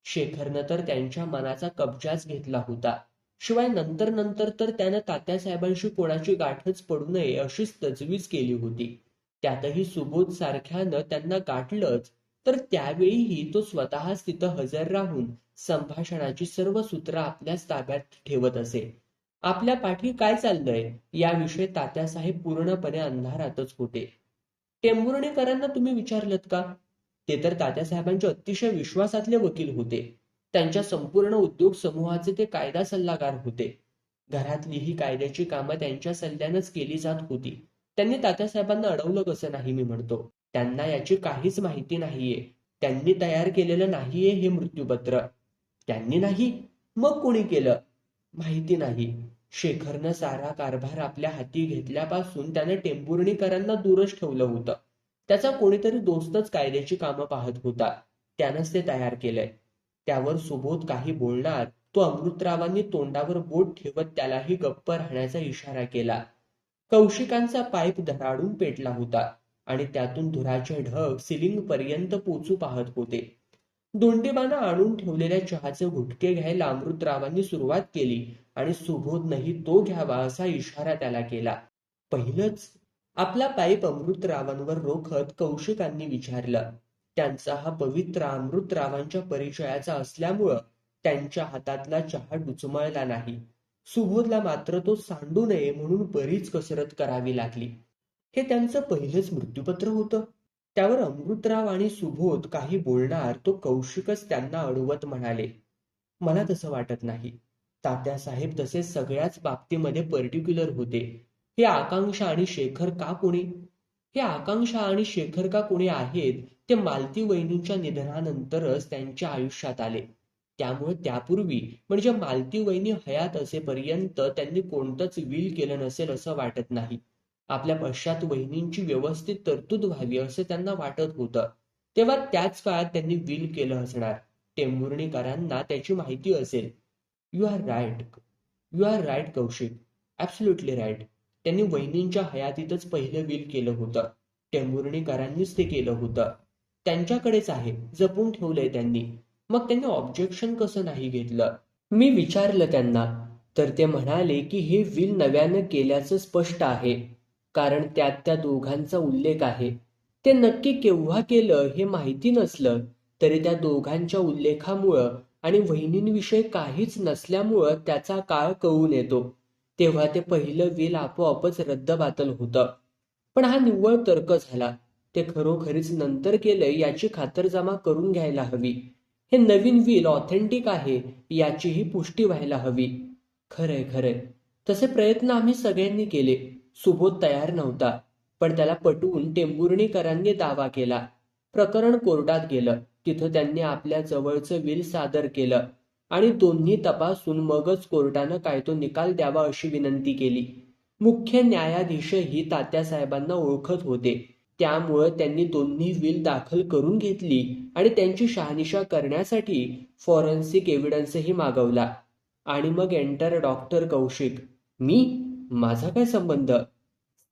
शेखरनं तर त्यांच्या मनाचा कब्जाच घेतला होता. शिवाय नंतर नंतर तर त्यानं तात्यासाहेबांशी कोणाची गाठच पडू नये अशीच तजवीज केली होती. त्यातही सुबोध सारख्यानं त्यांना गाठलंच तर त्यावेळीही तो स्वतःच तिथं हजर राहून संभाषणाची सर्व सूत्र आपल्याच ताब्यात ठेवत असे. आपल्या पाठी काय चाललंय याविषयी तात्यासाहेब पूर्णपणे अंधारातच होते. टेंभुर्णीकरांना तुम्ही विचारलत का? ते तर तात्यासाहेबांचे अतिशय विश्वासातले वकील होते. त्यांच्या संपूर्ण उद्योग समूहाचे ते कायदा सल्लागार होते. घरातलीही कायद्याची कामं त्यांच्या सल्ल्यानंच केली जात होती. त्यांनी तात्यासाहेबांना अडवलं कसं नाही मी म्हणतो. त्यांना याची काहीच माहिती नाहीये. त्यांनी तयार केलेलं नाहीये हे मृत्यूपत्र. त्यांनी नाही? मग कोणी केलं? माहिती नाही. शेखरनं सारा कारभार आपल्या हाती घेतल्यापासून त्यानं टेंभुर्णीकरांना दूरच ठेवलं होतं. त्याचा कोणीतरी दोस्तच कायद्याची कामं पाहत होता. त्यानंच ते तयार केलंय. त्यावर सुबोध काही बोलणार तो अमृतरावांनी तोंडावर बोट ठेवत त्यालाही गप्प राहण्याचा इशारा केला. कौशिकांचा पाईप धडाडून पेटला होता आणि त्यातून धुराचे ढग सिलिंगपर्यंत पोचू पाहत होते. दोंडेबानं आणून ठेवलेल्या चहाचे घुटके घ्यायला अमृतरावांनी सुरुवात केली आणि सुबोधनंही तो घ्यावा असा इशारा त्याला केला. पहिलंच? आपला पाईप अमृतरावांवर रोखत कौशिकांनी विचारलं. त्यांचा हा पवित्र अमृतरावांच्या परिचयाचा असल्यामुळं त्यांच्या हातातला चहा डुचमळला नाही. सुबोधला मात्र तो सांडू नये म्हणून बरीच कसरत करावी लागली. हे त्यांचं पहिलंच मृत्यूपत्र होतं. त्यावर अमृतराव आणि सुबोध काही बोलणार तो कौशिकच त्यांना अडवत म्हणाले, मला तसं वाटत नाही. तात्यासाहेब तसे सगळ्याच बाबतीमध्ये पर्टिक्युलर होते. हे आकांक्षा आणि शेखर का कोणी? हे आकांक्षा आणि शेखर का कोणी आहेत ते मालती वहिनींच्या निधनानंतरच त्यांच्या आयुष्यात आले. त्यामुळे त्यापूर्वी म्हणजे मालती वहिनी हयात असेपर्यंत त्यांनी कोणतंच विल केलं नसेल असं वाटत नाही. आपल्या पश्चात वहिनींची व्यवस्थित तरतूद व्हावी असं त्यांना वाटत होतं. तेव्हा त्याच काळात त्यांनी विल केलं असणार. टेंभुर्णीकरांना त्याची माहिती असेल. You are right. You are right Kaushik. Absolutely right. त्यांनी वहिनींच्या हयातीतच पहिलं विल केलं होतं. टेंभुर्णीकरांनीच ते केलं होतं. त्यांच्याकडेच आहे. जपून ठेवलंय त्यांनी. मग त्यांनी ऑब्जेक्शन कसं नाही घेतलं? मी विचारलं त्यांना. तर ते म्हणाले की हे विल नव्यानं केल्याचं स्पष्ट आहे. कारण त्यात त्या दोघांचा उल्लेख आहे. ते नक्की केव्हा केलं हे माहिती नसलं तरी त्या दोघांच्या उल्लेखामुळं आणि वहिनींविषयी काहीच नसल्यामुळं त्याचा काळ कळून येतो. तेव्हा ते पहिलं विल आपोआपच रद्दबातल होतं. पण हा निव्वळ तर्क झाला. ते खरोखरीच नंतर केलंय याची खातरजमा करून घ्यायला हवी. हे नवीन विल ऑथेंटिक आहे याचीही पुष्टी व्हायला हवी. खरंय खरंय. तसे प्रयत्न आम्ही सगळ्यांनी केले. सुबोध तयार नव्हता. पण त्याला पटवून टेंभुर्णीकरांनी दावा केला. प्रकरण कोर्टात गेलं. तिथं त्यांनी आपल्या जवळचं विल सादर केलं आणि दोन्ही तपासून मगच कोर्टानं काय तो निकाल द्यावा अशी विनंती केली. मुख्य न्यायाधीशही तात्यासाहेबांना ओळखत होते. त्यामुळं त्यांनी दोन्ही विल दाखल करून घेतली आणि त्यांची शहानिशा करण्यासाठी फॉरेन्सिक एव्हिडन्सही मागवला. आणि मग एंटर डॉक्टर कौशिक. मी? माझा काय संबंध?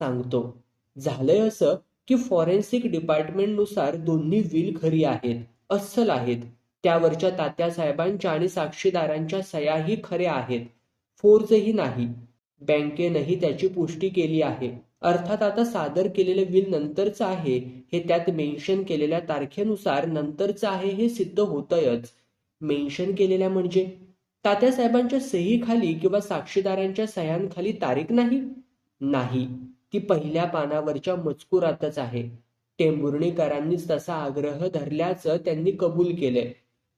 सांगतो. झालंय असं की फॉरेन्सिक डिपार्टमेंटनुसार दोन्ही विल खरी आहेत, अस्सल आहेत. त्यावरच्या तात्यासाहेबांच्या आणि साक्षीदारांच्या सह्याही खऱ्या आहेत. फोर्जही नाही. बँकेनंही त्याची पुष्टी केली आहे. अर्थात आता सादर केलेलं विल नंतरचं आहे हे त्यात मेन्शन केलेल्या तारखेनुसार नंतरचं आहे हे सिद्ध होतंयच. मेन्शन केलेल्या म्हणजे तात्यासाहेबांच्या सहीखाली किंवा साक्षीदारांच्या सह्यांखाली तारीख नाही? नाही. ती पहिल्या पानावरच्या मजकुरातच आहे. टेंभुर्णीकरांनीच तसा आग्रह धरल्याचं त्यांनी कबूल केलंय.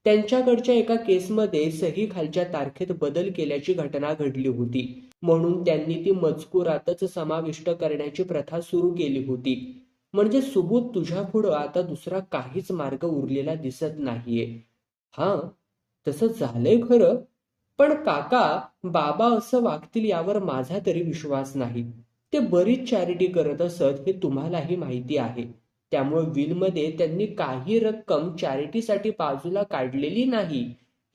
त्यांच्याकडच्या एका केसमध्ये सही खालच्या तारखेत बदल केल्याची घटना घडली होती. म्हणून त्यांनी ती मजकुरातच समाविष्ट करण्याची प्रथा सुरू केली होती. म्हणजे सुबोध तुझ्यापुढं आता दुसरा काहीच मार्ग उरलेला दिसत नाहीये. हां, तसं झालंय खरं. पण काका, बाबा असं वागतील यावर माझा तरी विश्वास नाही. ते बरीच चॅरिटी करत असत हे तुम्हालाही माहिती आहे. त्यामुळे विलमध्ये त्यांनी काही रक्कम चॅरिटीसाठी बाजूला काढलेली नाही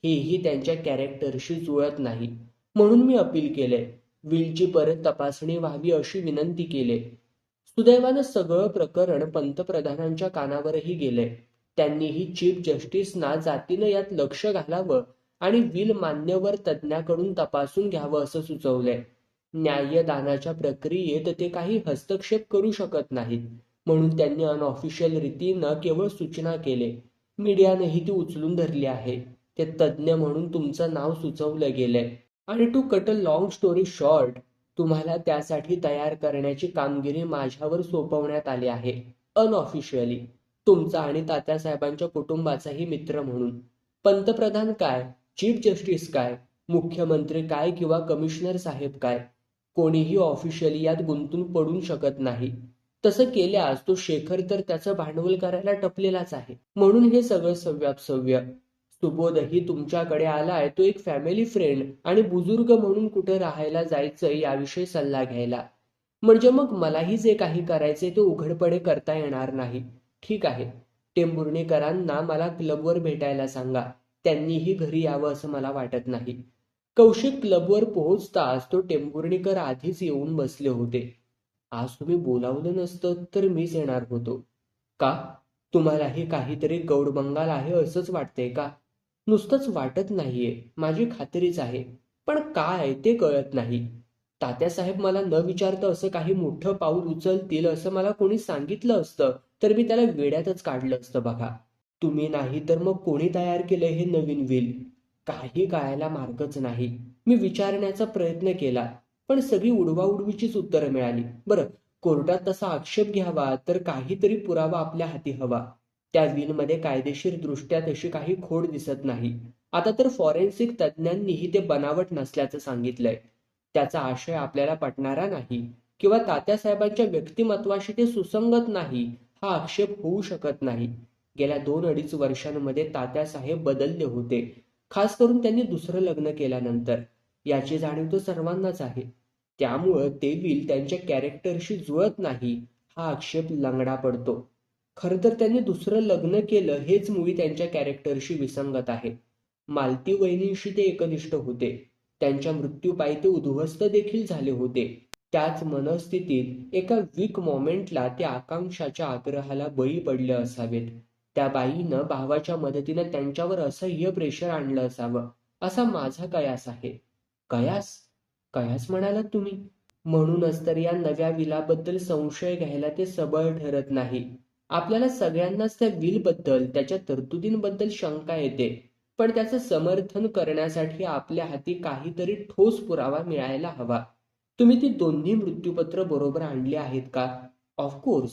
हेही त्यांच्या कॅरेक्टरशी जुळत नाही. म्हणून मी अपील केलंय. विलची परत तपासणी व्हावी अशी विनंती केली. सुदैवानं सगळं प्रकरण पंतप्रधानांच्या कानावरही गेलंय. त्यांनीही चीफ जस्टिसना जातीनं यात लक्ष घालावं आणि विल मान्यवर तज्ज्ञाकडून तपासून घ्यावं असं सुचवलंय. न्यायदानाच्या प्रक्रियेत ते काही हस्तक्षेप करू शकत नाहीत, म्हणून त्यांनी अनऑफिशियल रीतीनं केवळ सूचना केले. मीडियानेही ती उचलून धरली आहे. ते तज्ज्ञ म्हणून तुमचं नाव सुचवलं गेलंय. आणि to cut a long story short, तुम्हाला त्यासाठी तयार करण्याची कामगिरी माझ्यावर सोपवण्यात आली आहे. अनऑफिशियली. तुमचा आणि तात्यासाहेबांच्या कुटुंबाचाही मित्र म्हणून. पंतप्रधान काय, चीफ जस्टिस काय, मुख्यमंत्री काय किंवा कमिशनर साहेब काय, कोणीही ऑफिशियली यात गुंतून पडू शकत नाही. तसं केल्यास तो शेखर तर त्याचं भांडवल करायला टपलेलाच आहे. म्हणून हे सगळं सव्यापसव्य. सुबोधही तुमच्याकडे आलाय तो एक फॅमिली फ्रेंड आणि बुजुर्ग म्हणून कुठे राहायला जायचं याविषयी सल्ला घ्यायला. म्हणजे मग मलाही जे काही करायचे ते उघडपणे करता येणार नाही. ठीक आहे, टेंभुर्णीकरांना मला क्लबवर भेटायला सांगा. त्यांनीही घरी यावं असं मला वाटत नाही. कौशिक क्लबवर पोहोचताच तो टेंभुर्णीकर आधीच येऊन बसले होते. आज तुम्ही बोलावलं नसतं तर मीच येणार होतो. का? तुम्हालाही काहीतरी गौडबंगाल आहे असंच वाटतंय का? नुसतंच वाटत नाहीये, माझी खात्रीच आहे. पण काय ते कळत नाही. तात्यासाहेब मला न विचारता असं काही मोठं पाऊल उचलतील असं मला कोणी सांगितलं असतं तर मी त्याला वेड्यातच काढलं असतं बघा. तुम्ही नाही तर मग कोणी तयार केलंय हे नवीन विल? काही कळायला मार्गच नाही. मी विचारण्याचा प्रयत्न केला, पण सगळी उडवाउडवीचीच उत्तरं मिळाली. बरं, कोर्टात तसा आक्षेप घ्यावा तर काहीतरी पुरावा आपल्या हाती हवा. त्या विलमध्ये कायदेशीर दृष्ट्या तशी काही खोड दिसत नाही. आता तर फॉरेन्सिक तज्ज्ञांनीही ते बनावट नसल्याचं सांगितलंय. त्याचा आशय आपल्याला पटणारा नाही किंवा तात्यासाहेबांच्या व्यक्तिमत्वाशी ते सुसंगत नाही हा आक्षेप होऊ शकत नाही. गेल्या 2-2.5 वर्षांमध्ये तात्यासाहेब बदलले होते, खास करून त्यांनी दुसरं लग्न केल्यानंतर. याची जाणीव तर सर्वांनाच आहे. त्यामुळं ते विल त्यांच्या कॅरेक्टरशी जुळत नाही हा आक्षेप लंगडा पडतो. खरं तर त्यांनी दुसरं लग्न केलं हेच मुळी त्यांच्या कॅरेक्टरशी विसंगत आहे. मालती वहिनींशी ते एकनिष्ठ होते. त्यांच्या मृत्यूपायी ते उद्ध्वस्त देखील झाले होते. त्याच मनस्थितीत एका वीक मोमेंटला ते आकांक्षाच्या आग्रहाला बळी पडले असावेत. त्या बाईनं भावाच्या मदतीनं त्यांच्यावर असह्य प्रेशर आणलं असावं असा माझा कयास आहे. कयास? कयास म्हणालात तुम्ही? म्हणूनच तर या नव्या विलाबद्दल संशय घ्यायला ते सबळ ठरत नाही. आपल्याला सगळ्यांनाच त्या विलबद्दल, त्याच्या तरतुदींबद्दल शंका येते, पण त्याचं समर्थन करण्यासाठी आपल्या हाती काहीतरी ठोस पुरावा मिळायला हवा. तुम्ही ती दोन्ही मृत्यूपत्र बरोबर आणली आहेत का? ऑफकोर्स.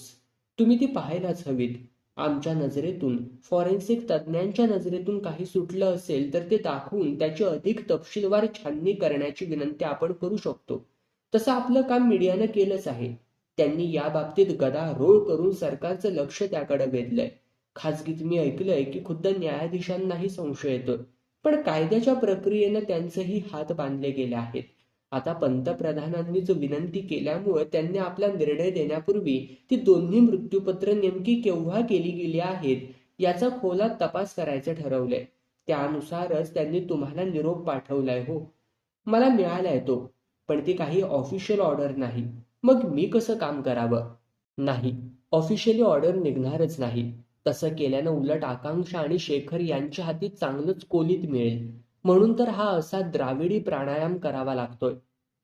तुम्ही ती पाहायलाच हवीत. आमच्या नजरेतून, फॉरेन्सिक तज्ज्ञांच्या नजरेतून काही सुटलं असेल तर ते दाखवून त्याची अधिक तपशीलवार छाननी करण्याची विनंती आपण करू शकतो. तसं आपलं काम मीडियानं केलंच आहे. त्यांनी या बाबतीत गदारोळ करून सरकारचं लक्ष त्याकडे वेधलंय. खाजगीत मी ऐकलंय की खुद्द न्यायाधीशांनाही संशय येतोय. पण कायद्याच्या प्रक्रियेनं त्यांचेही हात बांधले गेले आहेत. आता पंतप्रधानांनीच विनंती केल्यामुळे त्यांनी आपला निर्णय देण्यापूर्वी ती दोन्ही मृत्यूपत्र नेमकी केव्हा केली गेली आहेत याचा खोलात तपास करायचं ठरवलंय. त्यानुसारच त्यांनी तुम्हाला निरोप पाठवलाय. हो, मला मिळालाय तो, पण ती काही ऑफिशियल ऑर्डर नाही. मग मी कसं काम करावं? नाही, ऑफिशियली ऑर्डर निघणारच नाही. तसं केल्यानं उलट आकांक्षा आणि शेखर यांच्या हाती चांगलंच कोलीत मिळेल. म्हणून तर हा असा द्राविडी प्राणायाम करावा लागतोय.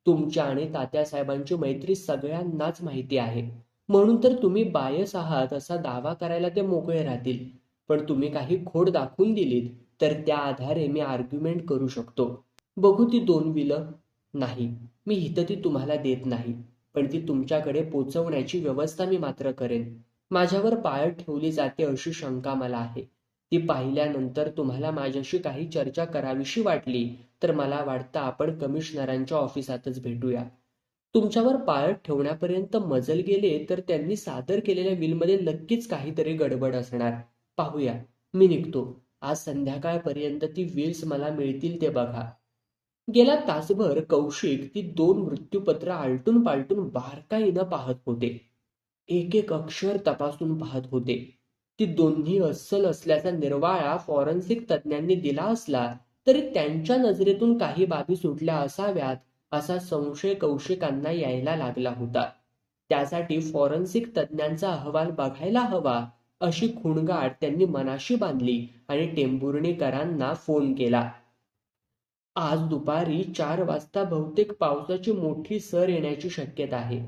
तुमच्या आणि तात्यासाहेबांची मैत्री सगळ्यांनाच माहिती आहे. म्हणून तर तुम्ही बायस आहात असा दावा करायला ते मोकळे राहतील. पण तुम्ही काही खोड दाखवून दिलीत तर त्या आधारे मी आर्ग्युमेंट करू शकतो. बघू ती 2 विलं? नाही, मी हिथं ती तुम्हाला देत नाही, पण ती तुमच्याकडे पोचवण्याची व्यवस्था मी मात्र करेन. माझ्यावर पाळत ठेवली जाते अशी शंका मला आहे. ती पाहिल्यानंतर तुम्हाला माझ्याशी काही चर्चा करावीशी वाटली तर मला वाटतं आपण कमिशनरांच्या ऑफिसातच भेटूया. तुमच्यावर पाळत ठेवण्यापर्यंत मजल गेले तर त्यांनी सादर केलेल्या विलमध्ये नक्कीच काहीतरी गडबड असणार. पाहूया. मी निघतो. आज संध्याकाळपर्यंत ती विल्स मला मिळतील ते बघा. गेला तासभर कौशिक ती 2 मृत्यूपत्र आलटून पालटून बारकाईनं पाहत होते. एक एक अक्षर तपासून पाहत होते. ती दोन्ही अस्सल असल्याचा निर्वाळा फॉरेन्सिक तज्ज्ञांनी दिला असला तरी त्यांच्या नजरेतून काही बाबी सुटल्या असाव्यात असा संशय कौशिकांना यायला लागला होता. त्यासाठी फॉरेन्सिक तज्ञांचा अहवाल बघायला हवा अशी खुणगाड त्यांनी मनाशी बांधली आणि टेंभुर्णीकरांना फोन केला. आज दुपारी 4 वाजता बहुतेक पावसाची मोठी सर येण्याची शक्यता आहे.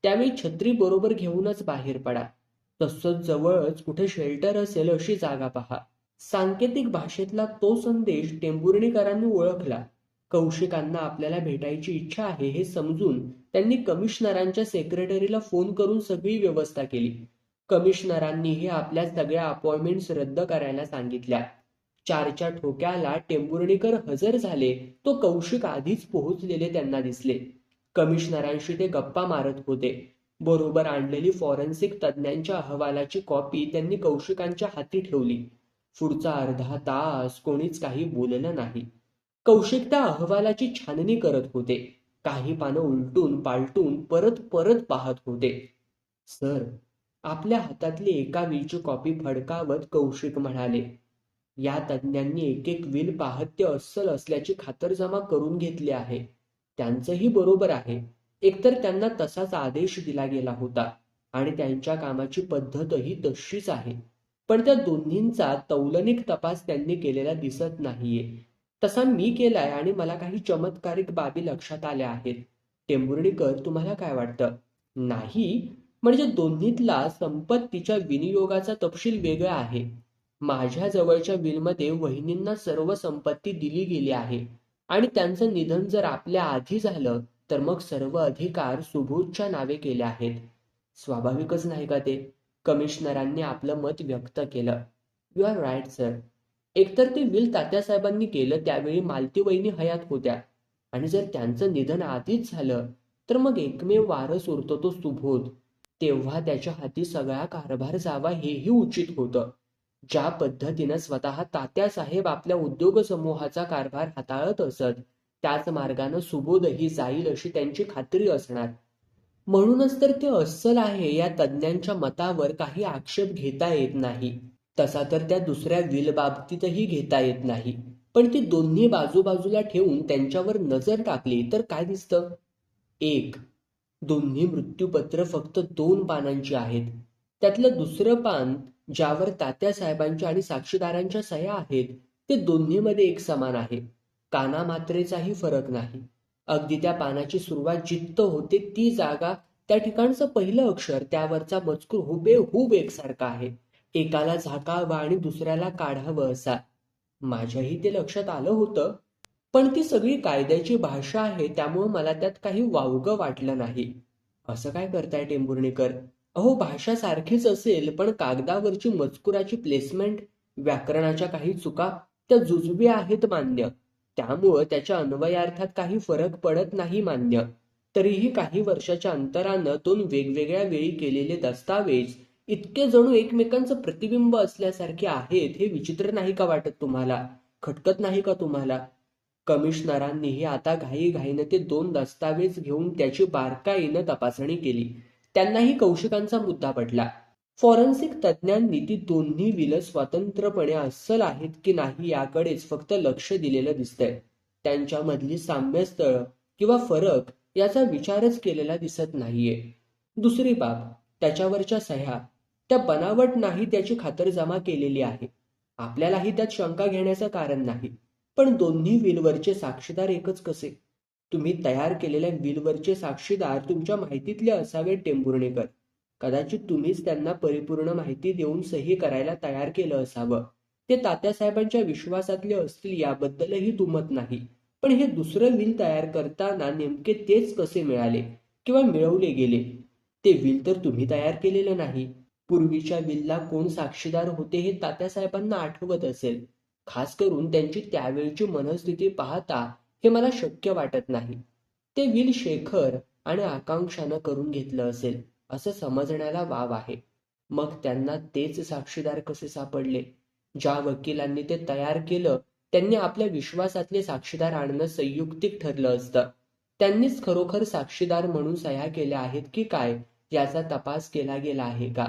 त्यावेळी छत्री बरोबर घेऊनच बाहेर पडा. तसंच जवळच कुठे शेल्टर असेल अशी जागा पहा. सांकेतिक भाषेतला तो संदेश टेंभुर्णीकरांनी ओळखला. कौशिकांना आपल्याला भेटायची इच्छा आहे हे समजून त्यांनी कमिशनरांच्या सेक्रेटरीला फोन करून सगळी व्यवस्था केली. कमिशनरांनीही आपल्या सगळ्या अपॉइंटमेंट्स रद्द करायला सांगितल्या. 4च्या ठोक्याला टेंभुर्णीकर हजर झाले तो कौशिक आधीच पोहोचलेले त्यांना दिसले. कमिशनरांशी ते गप्पा मारत होते. बरोबर आणलेली फॉरेन्सिक तज्ञांच्या अहवालाची कॉपी त्यांनी कौशिकांच्या हाती ठेवली. पुढचा अर्धा तास कोणीच काही बोललं नाही. कौशिक त्या अहवालाची छाननी करत होते. काही पानं उलटून पालटून परत परत पाहत होते. सर, आपल्या हातातली एका विलची कॉपी फडकावत कौशिक म्हणाले, या तज्ञांनी एक एक विल पाहत ते अस्सल असल्याची खातरजमा करून घेतली आहे. त्यांचंही बरोबर आहे. एकतर त्यांना तसाच आदेश दिला गेला होता आणि त्यांच्या कामाची पद्धतही तशीच आहे. पण त्या दोन्हींचा तौलनिक तपास त्यांनी केलेला दिसत नाहीये. तसा मी केलाय आणि मला काही चमत्कारिक बाबी लक्षात आल्या आहेत. टेंभुर्णीकर, तुम्हाला काय वाटतं? नाही, म्हणजे दोन्हीतला संपत्तीच्या विनियोगाचा तपशील वेगळा आहे. माझ्या जवळच्या विलमध्ये वहिनींना सर्व संपत्ती दिली गेली आहे आणि त्यांचं निधन जर आपल्या आधी झालं तर मग सर्व अधिकार सुबोधच्या नावे केले आहेत. स्वाभाविकच नाही का ते? कमिशनरांनी आपलं मत व्यक्त केलं. You are right sir. एकतर ते विल तात्यासाहेबांनी केलं त्यावेळी मालती वहिनी हयात होत्या आणि जर त्यांचं निधन आधीच झालं तर मग एकमेव वारस उरतो तो सुबोध. तेव्हा त्याच्या हाती सगळा कारभार जावा हेही उचित होतं. ज्या पद्धतीनं स्वतः तात्यासाहेब आपल्या उद्योग समूहाचा कारभार हाताळत असत त्याच मार्गानं सुबोधही जाईल अशी त्यांची खात्री असणार. म्हणूनच तर ते अस्सल आहे या तज्ञांच्या मतावर काही आक्षेप घेता येत नाही. तसा तर त्या दुसऱ्या विल बाबतीतही घेता येत नाही. पण ती दोन्ही बाजूबाजूला ठेवून त्यांच्यावर नजर टाकली तर काय दिसतं? 1. दोन्ही मृत्यूपत्र फक्त 2 पानांची आहेत. त्यातलं दुसरं पान ज्यावर तात्यासाहेबांच्या आणि साक्षीदारांच्या सह्या आहेत ते दोन्हीमध्ये एक समान आहे. कानामात्रेचाही फरक नाही. अगदी त्या पानाची सुरुवात जिथं होते ती जागा, त्या ठिकाणचं पहिलं अक्षर, त्यावरचा मजकूर हुबेहूब एकसारखा आहे. एकाला झाकावं आणि दुसऱ्याला काढावं असा. माझ्याही ते लक्षात आलं होतं, पण ती सगळी कायद्याची भाषा आहे त्यामुळं मला त्यात काही वावगं वाटलं नाही. असं काय करताय टेंभुर्णीकर? अहो, भाषा सारखीच असेल पण कागदावरची मजकुराची प्लेसमेंट, व्याकरणाच्या काही चुका त्या जुजबी आहेत मान्य. त्यामुळं त्याच्या अन्वयार्थात काही फरक पडत नाही मान्य. तरीही काही वर्षाच्या अंतरानं 2 वेगवेगळ्या वेळी केलेले दस्तावेज इतके जणू एकमेकांचं प्रतिबिंब असल्यासारखे आहेत हे विचित्र नाही का वाटत तुम्हाला? खटकत नाही का तुम्हाला? कमिशनरांनीही आता घाईघाईनं ते 2 दस्तावेज घेऊन त्याची बारकाईनं तपासणी केली. त्यांनाही कौशिकांचा मुद्दा पडला. फॉरेन्सिक तज्ञांनी ती दोन्ही विलं स्वतंत्रपणे अस्सल आहेत की नाही याकडेच फक्त लक्ष दिलेलं दिसतंय. त्यांच्यामधली साम्यस्थळं किंवा फरक याचा विचारच केलेला दिसत नाहीये. दुसरी बाब, त्याच्यावरच्या सह्या, त्या बनावट नाही त्याची खातरजमा केलेली आहे. आपल्यालाही त्यात शंका घेण्याचं कारण नाही. पण दोन्ही विलवरचे साक्षीदार एकच कसे? तुम्ही तयार केलेल्या विलवरचे साक्षीदार तुमच्या माहितीतले असावे टेंभुर्णीकर. कदाचित तुम्हीच त्यांना परिपूर्ण माहिती देऊन सही करायला तयार केलं असावं. ते तात्यासाहेबांच्या विश्वासातले असतील याबद्दलही दुमत नाही. पण हे दुसरं विल तयार करताना नेमके तेच कसे मिळाले किंवा मिळवले गेले? ते विल तर तुम्ही तयार केलेलं नाही. पूर्वीच्या विलला कोण साक्षीदार होते हे तात्यासाहेबांना आठवत असेल. खास करून त्यांची त्यावेळची मनस्थिती पाहता हे मला शक्य वाटत नाही. ते विल शेखर आणि आकांक्षानं करून घेतलं असेल असं समजण्याला वाव आहे. मग त्यांना तेच साक्षीदार कसे सापडले? ज्या वकिलांनी ते तयार केलं त्यांनी आपल्या विश्वासातले साक्षीदार आणणं संयुक्तिक ठरलं असतं. त्यांनीच खरोखर साक्षीदार म्हणून सह्या केल्या आहेत की काय याचा तपास केला गेला आहे का?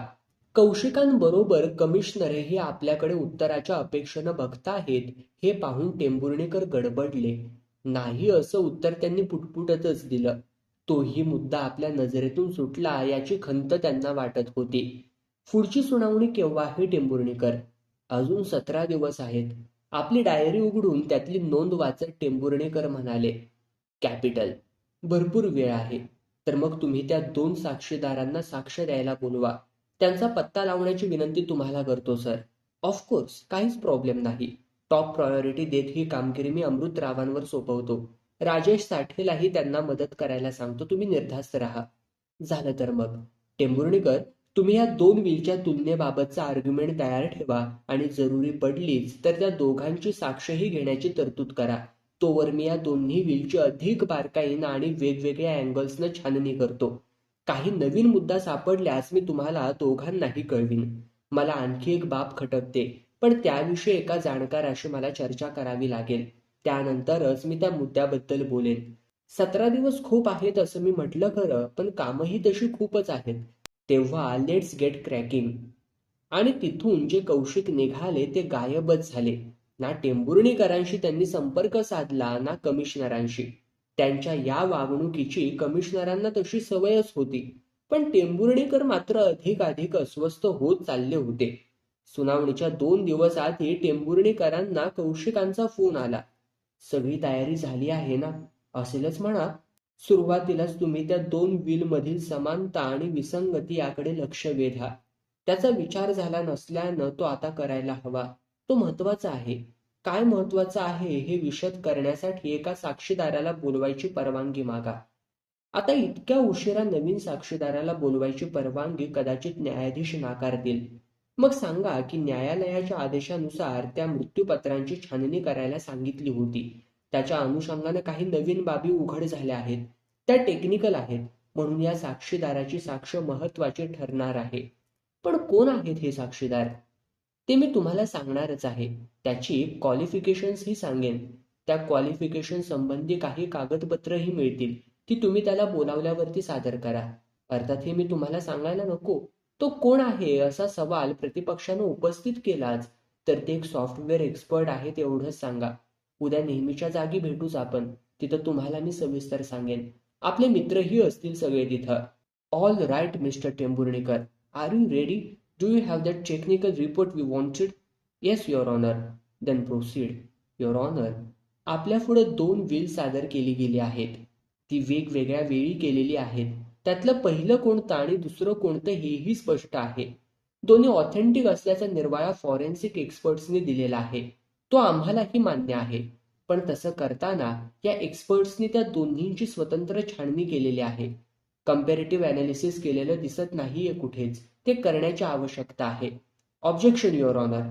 कौशिकांबरोबर कमिशनरही आपल्याकडे उत्तराच्या अपेक्षेनं बघताहेत हे पाहून टेंभुर्णीकर गडबडले. नाही असं उत्तर त्यांनी पुटपुटतच दिलं. तोही मुद्दा आपल्या नजरेतून सुटला याची खंत त्यांना वाटत होती. पुढची सुनावणी केव्हा आहे टेंभुर्णीकर? अजून 17 दिवस आहेत. आपली डायरी उघडून त्यातली नोंद वाचत टेंभुर्णीकर म्हणाले. कॅपिटल. भरपूर वेळ आहे. तर मग तुम्ही त्या 2 साक्षीदारांना साक्ष द्यायला बोलवा. त्यांचा पत्ता लावण्याची विनंती तुम्हाला करतो सर. ऑफकोर्स, काहीच प्रॉब्लेम नाही. टॉप प्रायोरिटी देत ही कामगिरी मी अमृतरावांवर सोपवतो. राजेश साठेलाही त्यांना मदत करायला सांगतो. तुम्ही निर्धास्त राहा. झालं तर मग. टेंभुर्णीकर, तुम्ही या 2 विलच्या तुलनेबाबतचा आर्ग्युमेंट तयार ठेवा आणि जरुरी पडलीच तर त्या दोघांची साक्षही घेण्याची तरतूद करा. तोवर मी या दोन्ही विलची अधिक बारकाईनं आणि वेगवेगळ्या अँगल्सनं छाननी करतो. काही नवीन मुद्दा सापडल्यास मी तुम्हाला दोघांनाही कळवीन. मला आणखी एक बाब खटकते, पण त्याविषयी एका जाणकाराशी मला चर्चा करावी लागेल. त्यानंतरच मी त्या मुद्द्याबद्दल बोलेन. 17 दिवस खूप आहेत असं मी म्हटलं खरं, पण कामही तशी खूपच आहेत. तेव्हा लेट्स गेट क्रॅकिंग. आणि तिथून जे कौशिक निघाले ते गायबच झाले. ना टेंभुर्णीकरांशी त्यांनी संपर्क साधला ना कमिशनरांशी. त्यांच्या या वागणुकीची कमिशनरांना तशी सवयच होती. पण टेंभुर्णीकर मात्र अधिकाधिक अस्वस्थ होत चालले होते. सुनावणीच्या 2 दिवस आधी टेंभुर्णीकरांना कौशिकांचा फोन आला. सगळी तयारी झाली आहे ना? असेलच म्हणा. सुरुवातीलाच तुम्ही त्या 2 विलमधील समानता आणि विसंगती याकडे लक्ष वेधा. त्याचा विचार झाला नसल्यानं तो आता करायला हवा. तो महत्वाचा आहे. काय महत्वाचं आहे हे विशद करण्यासाठी एका साक्षीदाराला बोलवायची परवानगी मागा. आता इतक्या उशिरा नवीन साक्षीदाराला बोलवायची परवानगी कदाचित न्यायाधीश नाकारतील. मग सांगा की न्यायालयाच्या आदेशानुसार त्या मृत्यूपत्रांची छाननी करायला सांगितली होती. त्याच्या अनुषंगानं काही नवीन बाबी उघड झाल्या आहेत. त्या टेक्निकल आहेत, म्हणून या साक्षीदाराची साक्ष महत्वाची ठरणार आहे. पण कोण आहेत हे साक्षीदार? ते मी तुम्हाला सांगणारच आहे. त्याची क्वालिफिकेशन्सही सांगेन. त्या क्वालिफिकेशन संबंधी काही कागदपत्रही मिळतील. ती तुम्ही त्याला बोलावल्यावरती सादर करा. अर्थात हे मी तुम्हाला सांगायला नको. तो कोण आहे असा सवाल प्रतिपक्षानं उपस्थित केलाच तर ते एक सॉफ्टवेअर एक्सपर्ट आहे तेवढंच सांगा. उद्या नेहमीच्या जागी भेटूच आपण. तिथं तुम्हाला मी सविस्तर सांगेन. आपले मित्रही असतील सगळे तिथं. All right mister Tembhurnikar. Are you ready? Do you have that technical report we wanted? Yes, Your Honor. Then proceed. Your Honor. आपल्या पुढे 2 विल सादर केली गेली आहेत. ती वेगवेगळ्या वेळी केलेली आहेत. त्यातलं पहिलं कोणतं आणि दुसरं कोणतं हेही स्पष्ट आहे. दोन्ही ऑथेंटिक असल्याचा निर्वाळा फॉरेन्सिक एक्सपर्ट्सनी दिलेला आहे. तो आम्हालाही मान्य आहे. पण तसं करताना या एक्सपर्ट्सनी त्या दोन्हींची स्वतंत्र छाननी केलेली आहे. कंपॅरेटिव्ह अनालिसिस केलेलं दिसत नाहीये कुठेच. ते करण्याची आवश्यकता आहे. Objection your honour.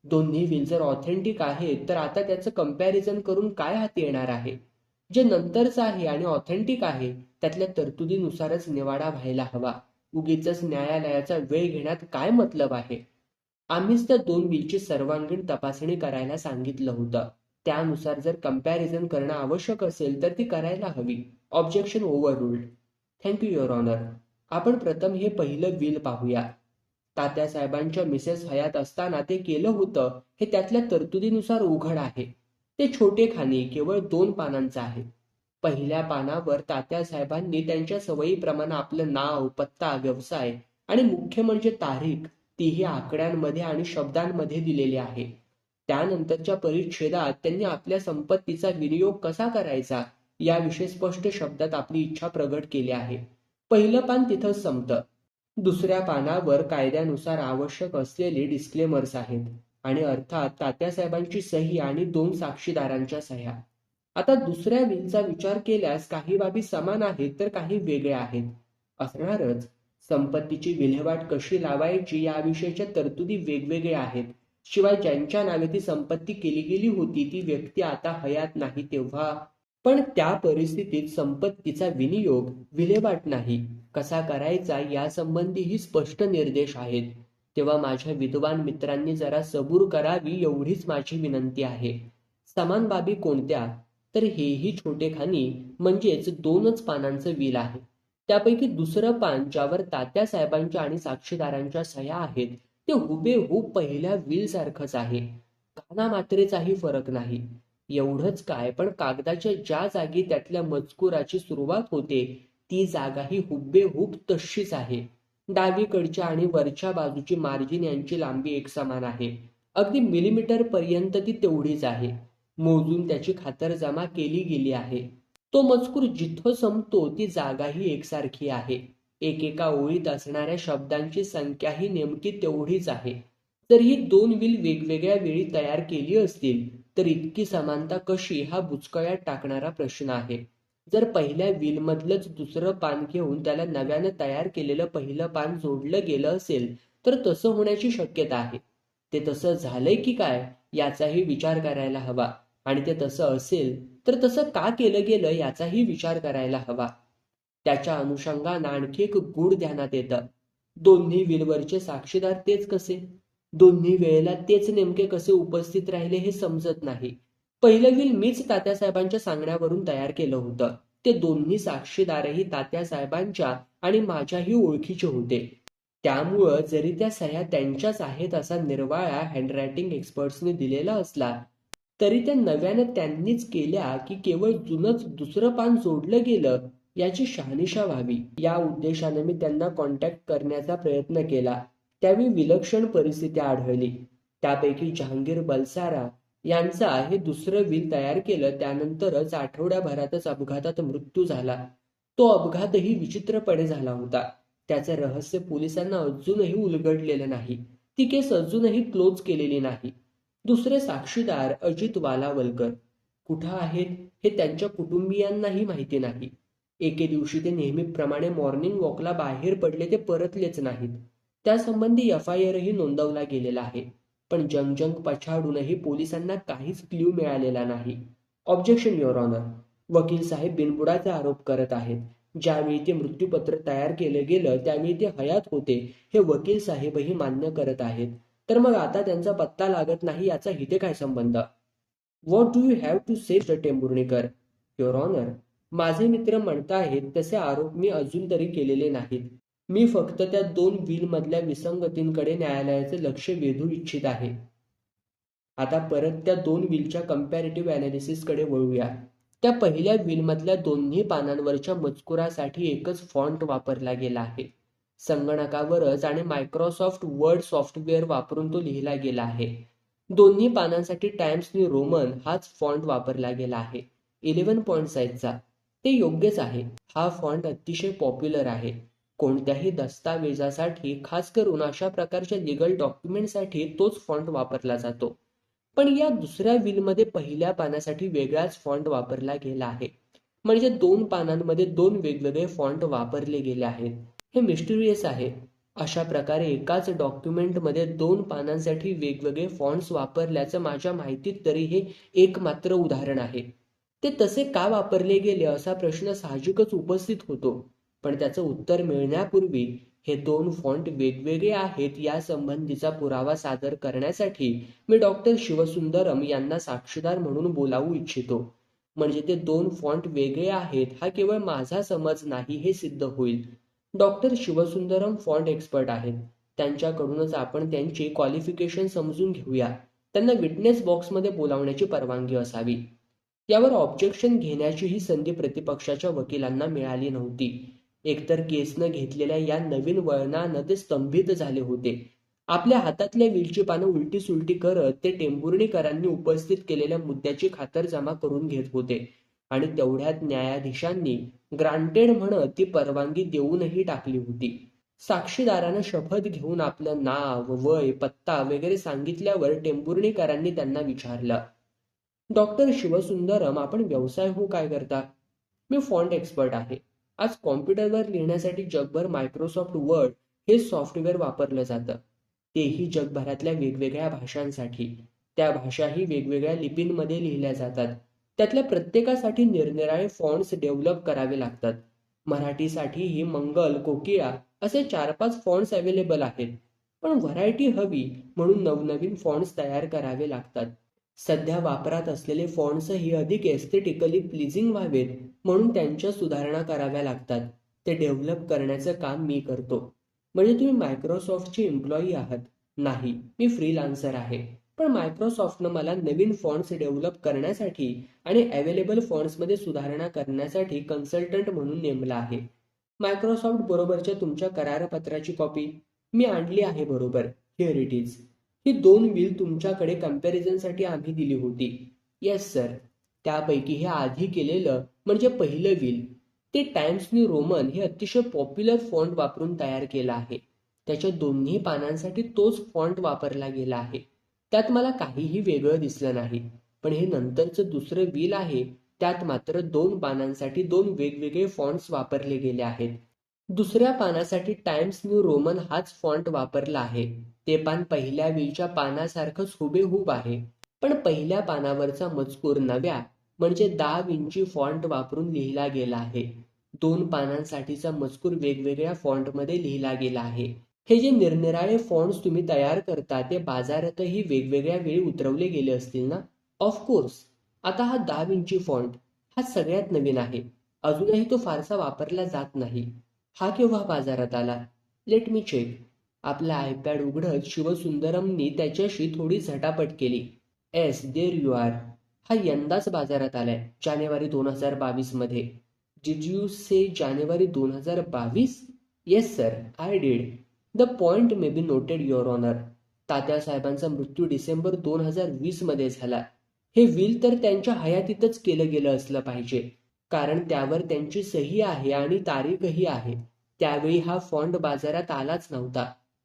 दोन्ही विल जर ऑथेंटिक आहेत तर आता त्याचं कंपॅरिझन करून काय हाती येणार आहे? जे नंतरचं आहे आणि ऑथेंटिक आहे त्यातल्या तरतुदीनुसारच निवाडा व्हायला हवा. उगीचच न्यायालयाचा वेळ घेण्यात काय मतलब आहे? आम्हीच त्या 2 विलची सर्वांगीण तपासणी करायला सांगितलं होतं. त्यानुसार जर कंपॅरिझन करणं आवश्यक असेल तर ती करायला हवी. Objection overruled. Thank you your honour. आपण प्रथम हे पहिलं विल पाहूया. तात्यासाहेबांच्या मिसेस हयात असताना ते केलं होतं हे त्यातल्या तरतुदीनुसार उघड आहे. ते छोटे खाणी केवळ 2 पानांचं आहे. पहिल्या पानावर तात्यासाहेबांनी त्यांच्या सवयीप्रमाणे आपलं नाव, पत्ता, व्यवसाय आणि मुख्य म्हणजे तारीख तीही आकड्यांमध्ये आणि शब्दांमध्ये दिलेली आहे. त्यानंतरच्या परिच्छेदात त्यांनी आपल्या संपत्तीचा विनियोग कसा करायचा याविषयी स्पष्ट शब्दात आपली इच्छा प्रगट केली आहे. पहिलं पान तिथंच संपतं. दुसऱ्या पानावर कायद्यानुसार आवश्यक असलेले डिस्क्लेमर्स आहेत आणि अर्थात तात्यासाहेबांची सही आणि 2 साक्षीदारांच्या सह्या. आता दुसऱ्या विलचा विचार केल्यास काही बाबी समान आहेत तर काही वेगळ्या आहेत. असणारच. संपत्तीची विल्हेवाट कशी लावायची याविषयीच्या तरतुदी वेगवेगळ्या आहेत. शिवाय ज्यांच्या नावे ती संपत्ती केली गेली होती ती व्यक्ती आता हयात नाही तेव्हा. पण त्या परिस्थितीत संपत्तीचा विनियोग, विल्हेवाट नाही, कसा करायचा यासंबंधीही स्पष्ट निर्देश आहेत. तेव्हा माझ्या विद्वान मित्रांनी जरा सबूर करावी एवढीच माझी विनंती आहे. समान बाबी कोणत्या? तर हेही छोटेखानी म्हणजेच 2च पानांचं विल आहे. त्यापैकी दुसरं पान ज्यावर तात्यासाहेबांच्या आणि साक्षीदारांच्या सह्या आहेत ते हुबेहूब पहिल्या विल सारखंच आहे. कानामात्रेचाही फरक नाही. एवढंच काय, पण कागदाच्या ज्या जागी त्यातल्या मजकुराची सुरुवात होते ती जागाही हुबेहूब तशीच आहे. डावीकडच्या आणि वरच्या बाजूची मार्जिन यांची लांबी एकसमान आहे. अगदी मिलीमीटर पर्यंत ती तेवढीच आहे. मोजून त्याची खातरजमा केली गेली आहे. तो मजकूर जिथं संपतो ती जागाही एकसारखी आहे. एकेका ओळीत असणाऱ्या शब्दांची संख्याही नेमकी तेवढीच आहे. जर ही दोन विल वेगवेगळ्या वेळी तयार केली असतील तर इतकी समानता कशी, हा बुचकळ्यात टाकणारा प्रश्न आहे. जर पहिल्या विलमधलंच दुसरं पान घेऊन त्याला नव्यानं तयार केलेलं पहिलं पान जोडलं गेलं असेल तर तसं होण्याची शक्यता आहे. ते तसं झालंय की काय याचाही विचार करायला हवा, आणि ते तसं असेल तर तसं का केलं गेलं याचाही विचार करायला हवा. त्याच्या अनुषंगानं आणखी एक गूढ ध्यानात येतं. दोन्ही विलवरचे साक्षीदार तेच कसे? दोन्ही वेळेला तेच नेमके कसे उपस्थित राहिले हे समजत नाही. पहिलं विल मीच तात्यासाहेबांच्या सांगण्यावरून तयार केलं होतं. ते दोन्ही साक्षीदारही तात्यासाहेबांच्या आणि माझ्याही ओळखीचे होते. त्यामुळं जरी त्या सह्या त्यांच्याच आहेत असा निर्वाळा हँडरायटिंग एक्सपर्ट्सने दिलेला असला तरी त्या नव्यानं त्यांनीच केल्या की केवळ जुनंच दुसरं पान जोडलं गेलं याची शहानिशा व्हावी. या उद्देशाने मी त्यांना कॉन्टॅक्ट करण्याचा प्रयत्न केला. त्यावेळी विलक्षण परिस्थिती आढळली. त्यापैकी जहांगीर बलसारा यांचा हे दुसरं विल तयार केलं त्यानंतरच आठवड्याभरातच अपघातात मृत्यू झाला. तो अपघातही विचित्रपणे झाला होता. त्याचं रहस्य पोलिसांना अजूनही उलगडलेलं नाही. ती केस अजूनही क्लोज केलेली नाही. दुसरे साक्षीदार अजित वालावलकर कुठं आहेत हे त्यांच्या कुटुंबियांनाही माहिती नाही. एके दिवशी ते नेहमीप्रमाणे मॉर्निंग वॉकला बाहेर पडले, ते परतलेच नाहीत. त्यासंबंधी FIRही नोंदवला गेलेला आहे. पण जंग पछाडूनही पोलिसांना काहीच क्ल्यू मिळालेला नाही. Objection your honour. वकील साहेब बिनबुडाचे आरोप करत आहेत. ज्यावेळी ते मृत्यूपत्र तयार केलं गेलं त्यावेळी ते हयात होते हे वकील साहेबही मान्य करत आहेत. तर मग आता त्यांचा पत्ता लागत नाही याचा इथे काय संबंध? What do you have to say mister Tembhurnikar? Your honour, माझे मित्र म्हणताहेत तसे आरोप मी अजून तरी केलेले नाहीत. मी फक्त त्या दोन बिल मधल्या विसंगतींकडे न्यायालयाचे लक्ष वेधू इच्छित आहे. आता परत त्या दोन बिलच्या कंपॅरेटिव्ह अनालिसिसकडे वळूया. त्या पहिल्या बिलमधल्या दोन्ही पानांवरच्या मजकुरासाठी एकच फॉन्ट वापरला गेला आहे. संगणकावरच आणि मायक्रोसॉफ्ट वर्ड सॉफ्टवेअर वापरून तो लिहिला गेला आहे. दोन्ही पानांसाठी टाइम्स न्यू रोमन हाच फॉन्ट वापरला गेला आहे. 11 पॉइंट साईजचा. ते योग्यच आहे. हा फॉन्ट अतिशय पॉप्युलर आहे. कोणत्याही दस्तावेजासाठी, खास करून अशा प्रकारच्या लीगल डॉक्युमेंटसाठी तोच फॉन्ट वापरला जातो. पण या दुसऱ्या विलमध्ये पहिल्या पानासाठी वेगळाच फॉन्ट वापरला गेला आहे. म्हणजे दोन पानांमध्ये दोन वेगवेगळे फॉन्ट वापरले गेले आहेत. हे मिस्टिरियस आहे. अशा प्रकारे एकाच डॉक्युमेंटमध्ये दोन पानांसाठी वेगवेगळे फॉन्ट्स वापरल्याचं माझ्या माहितीत तरी हे एकमात्र उदाहरण आहे. ते तसे का वापरले गेले असा प्रश्न साहजिकच उपस्थित होतो. पण त्याचं उत्तर मिळण्यापूर्वी हे दोन फॉन्ट वेगवेगळे आहेत यासंबंधीचा पुरावा सादर करण्यासाठी मी डॉक्टर शिवसुंदरम यांना साक्षीदार म्हणून बोलावू इच्छितो. म्हणजे ते दोन फॉन्ट वेगळे आहेत हा केवळ माझा समज नाही हे सिद्ध होईल. डॉक्टर शिवसुंदरम फॉन्ट एक्सपर्ट आहेत. त्यांच्याकडूनच आपण त्यांची क्वालिफिकेशन समजून घेऊया. त्यांना विटनेस बॉक्समध्ये बोलावण्याची परवानगी असावी. यावर ऑब्जेक्शन घेण्याची ही संधी प्रतिपक्षाच्या वकिलांना मिळाली नव्हती. एकतर केसनं घेतलेल्या या नवीन वळणानं ते स्तंभित झाले होते. आपल्या हातातल्या विलची पानं उलटी सुलटी करत ते टेंभुर्णीकरांनी उपस्थित केलेल्या मुद्द्याची खातरजमा करून घेत होते. आणि तेवढ्यात न्यायाधीशांनी ग्रांटेड म्हणत ती परवानगी देऊनही टाकली होती. साक्षीदारानं शपथ घेऊन आपलं नाव, वय, पत्ता वगैरे सांगितल्यावर टेंभुर्णीकरांनी त्यांना विचारलं, डॉक्टर शिवसुंदरम, आपण व्यवसाय हो काय करता? मी फॉन्ट एक्सपर्ट आहे. आज कॉम्प्युटरवर लिहिण्यासाठी जगभर मायक्रोसॉफ्ट वर्ड हे सॉफ्टवेअर वापरलं जातं. तेही जगभरातल्या वेगवेगळ्या भाषांसाठी. त्या भाषाही वेगवेगळ्या लिपींमध्ये लिहिल्या जातात. त्यातल्या प्रत्येकासाठी निरनिराळे फॉन्ट्स डेव्हलप करावे लागतात. मराठीसाठीही मंगल, कोकिळा असे 4-5 फॉन्ट्स अवेलेबल आहेत. पण व्हरायटी हवी म्हणून नवनवीन फॉन्ट्स तयार करावे लागतात. सध्या वापरात असलेले फॉन्ट्सही अधिक एस्थेटिकली प्लीजिंग व्हावेत म्हणून त्यांच्या सुधारणा कराव्या लागतात. ते डेव्हलप करण्याचं काम मी करतो. म्हणजे तुम्ही मायक्रोसॉफ्टचे एम्प्लॉई आहात? नाही, मी फ्रीलान्सर आहे. पण मायक्रोसॉफ्टनं मला नवीन फॉन्ट्स डेव्हलप करण्यासाठी आणि अवेलेबल फॉन्ट्समध्ये सुधारणा करण्यासाठी कन्सल्टंट म्हणून नेमलं आहे. मायक्रोसॉफ्ट बरोबरच्या तुमच्या करारपत्राची कॉपी मी आणली आहे बरोबर. Here it is. He 2 bill तुमच्याकडे कंपॅरिझनसाठी आम्ही दिली होती. Yes sir. त्यापैकी हे आधी केलेलं म्हणजे पहिलं बिल. ते टाइम्स न्यू रोमन हे अतिशय पॉप्युलर फॉन्ट वापरून तयार केलं आहे. त्याच्या दोन्ही पानांसाठी तोच फॉन्ट वापरला गेला आहे. त्यात मला काहीही वेगळं दिसलं नाही. पण हे नंतरचं दुसरं बिल आहे, त्यात मात्र 2 पानांसाठी 2 वेगवेगळे फॉन्ट्स वापरले गेले आहेत. दुसऱ्या पानासाठी टाइम्स न्यू रोमन हाच फॉन्ट वापरला आहे. ते पान पहिल्या बिलच्या पानासारखंच हुबेहूब आहे. पण पहिल्या पानावरचा मजकूर नव्या म्हणजे दा विंची फॉन्ट वापरून लिहिला गेला आहे. 2 पानांसाठीचा मजकूर वेगवेगळ्या फॉन्टमध्ये लिहिला गेला आहे. हे जे निरनिराळे फॉन्ट्स तुम्ही तयार करता ते बाजारातही वेगवेगळ्या वेळी उतरवले गेले असतील ना? ऑफकोर्स. आता हा दा विंची फॉन्ट हा सगळ्यात नवीन आहे. अजूनही तो फारसा वापरला जात नाही. हा केव्हा बाजारात आला? Let me check. आपला आयपॅड उघडत शिवसुंदरमनी त्याच्याशी थोडी झटापट केली. Yes, there you are. हा यंदाच बाजारात आलाय, जानेवारी 2022 मध्ये. Did you say January 2022? Yes sir, I did. The point may be noted your honour. तात्यासाहेबांचा मृत्यू डिसेंबर 2020 मध्ये झाला. हे विल तर त्यांच्या हयातीतच केलं गेलं असलं पाहिजे, कारण त्यावर त्यांची सही आहे आणि तारीखही आहे. त्यावेळी हा फॉन्ट बाजारात आलाच नव्हता.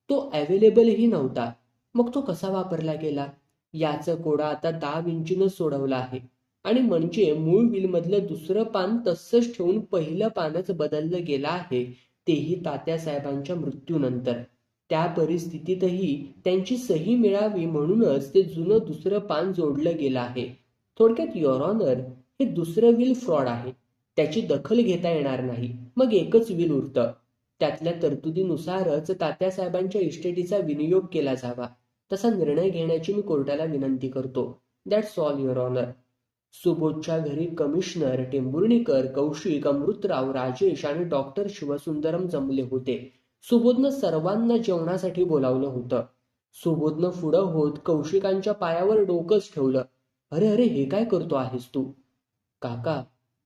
तो अवेलेबलही नव्हता. मग तो कसा वापरला गेला? याचं कोडा आता दा विंचीनं सोडवला आहे. आणि म्हणजे मूळ विलमधलं दुसरं पान तसंच ठेवून पहिलं पानच बदललं गेलं आहे, तेही तात्यासाहेबांच्या मृत्यूनंतर. त्या परिस्थितीतही त्यांची सही मिळावी म्हणूनच ते जुनं दुसरं पान जोडलं गेलं आहे. थोडक्यात युअर ऑनर, हे दुसरं विल फ्रॉड आहे. त्याची दखल घेता येणार नाही. मग एकच विल उरतं. त्यातल्या तरतुदीनुसारच तात्यासाहेबांच्या इस्टेटीचा विनियोग केला जावा, तसा निर्णय घेण्याची मी कोर्टाला विनंती करतो. That's all your honour. सुबोधच्या घरी कमिशनर टेंभुर्णीकर, कौशिक, अमृतराव, राजेश आणि डॉक्टर शिवसुंदरम जमले होते. सुबोधनं सर्वांना जेवणासाठी बोलावलं होतं. सुबोधनं पुढं होत कौशिकांच्या पायावर डोकंच ठेवलं. अरे अरे, हे काय करतो आहेस तू? काका,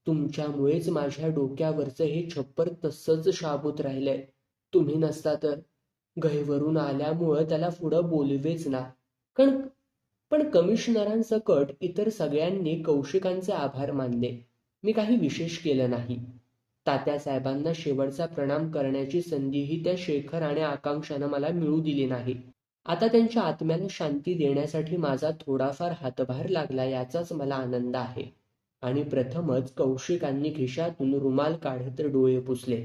तुमच्यामुळेच माझ्या डोक्यावरचं हे छप्पर तसंच शाबूत राहिलंय. तुम्ही नसता तर. गहिवरून आल्यामुळं त्याला पुढं बोलवेच ना. पण पण कमिशनरांसकट इतर सगळ्यांनी कौशिकांचे आभार मानले. मी काही विशेष केलं नाही. तात्यासाहेबांना शेवटचा प्रणाम करण्याची संधीही त्या शेखर आणि आकांक्षानं मला मिळू दिली नाही. आता त्यांच्या आत्म्याला शांती देण्यासाठी माझा थोडाफार हातभार लागला याचाच मला आनंद आहे. आणि प्रथमच कौशिकांनी खिशातून रुमाल काढत डोळे पुसले.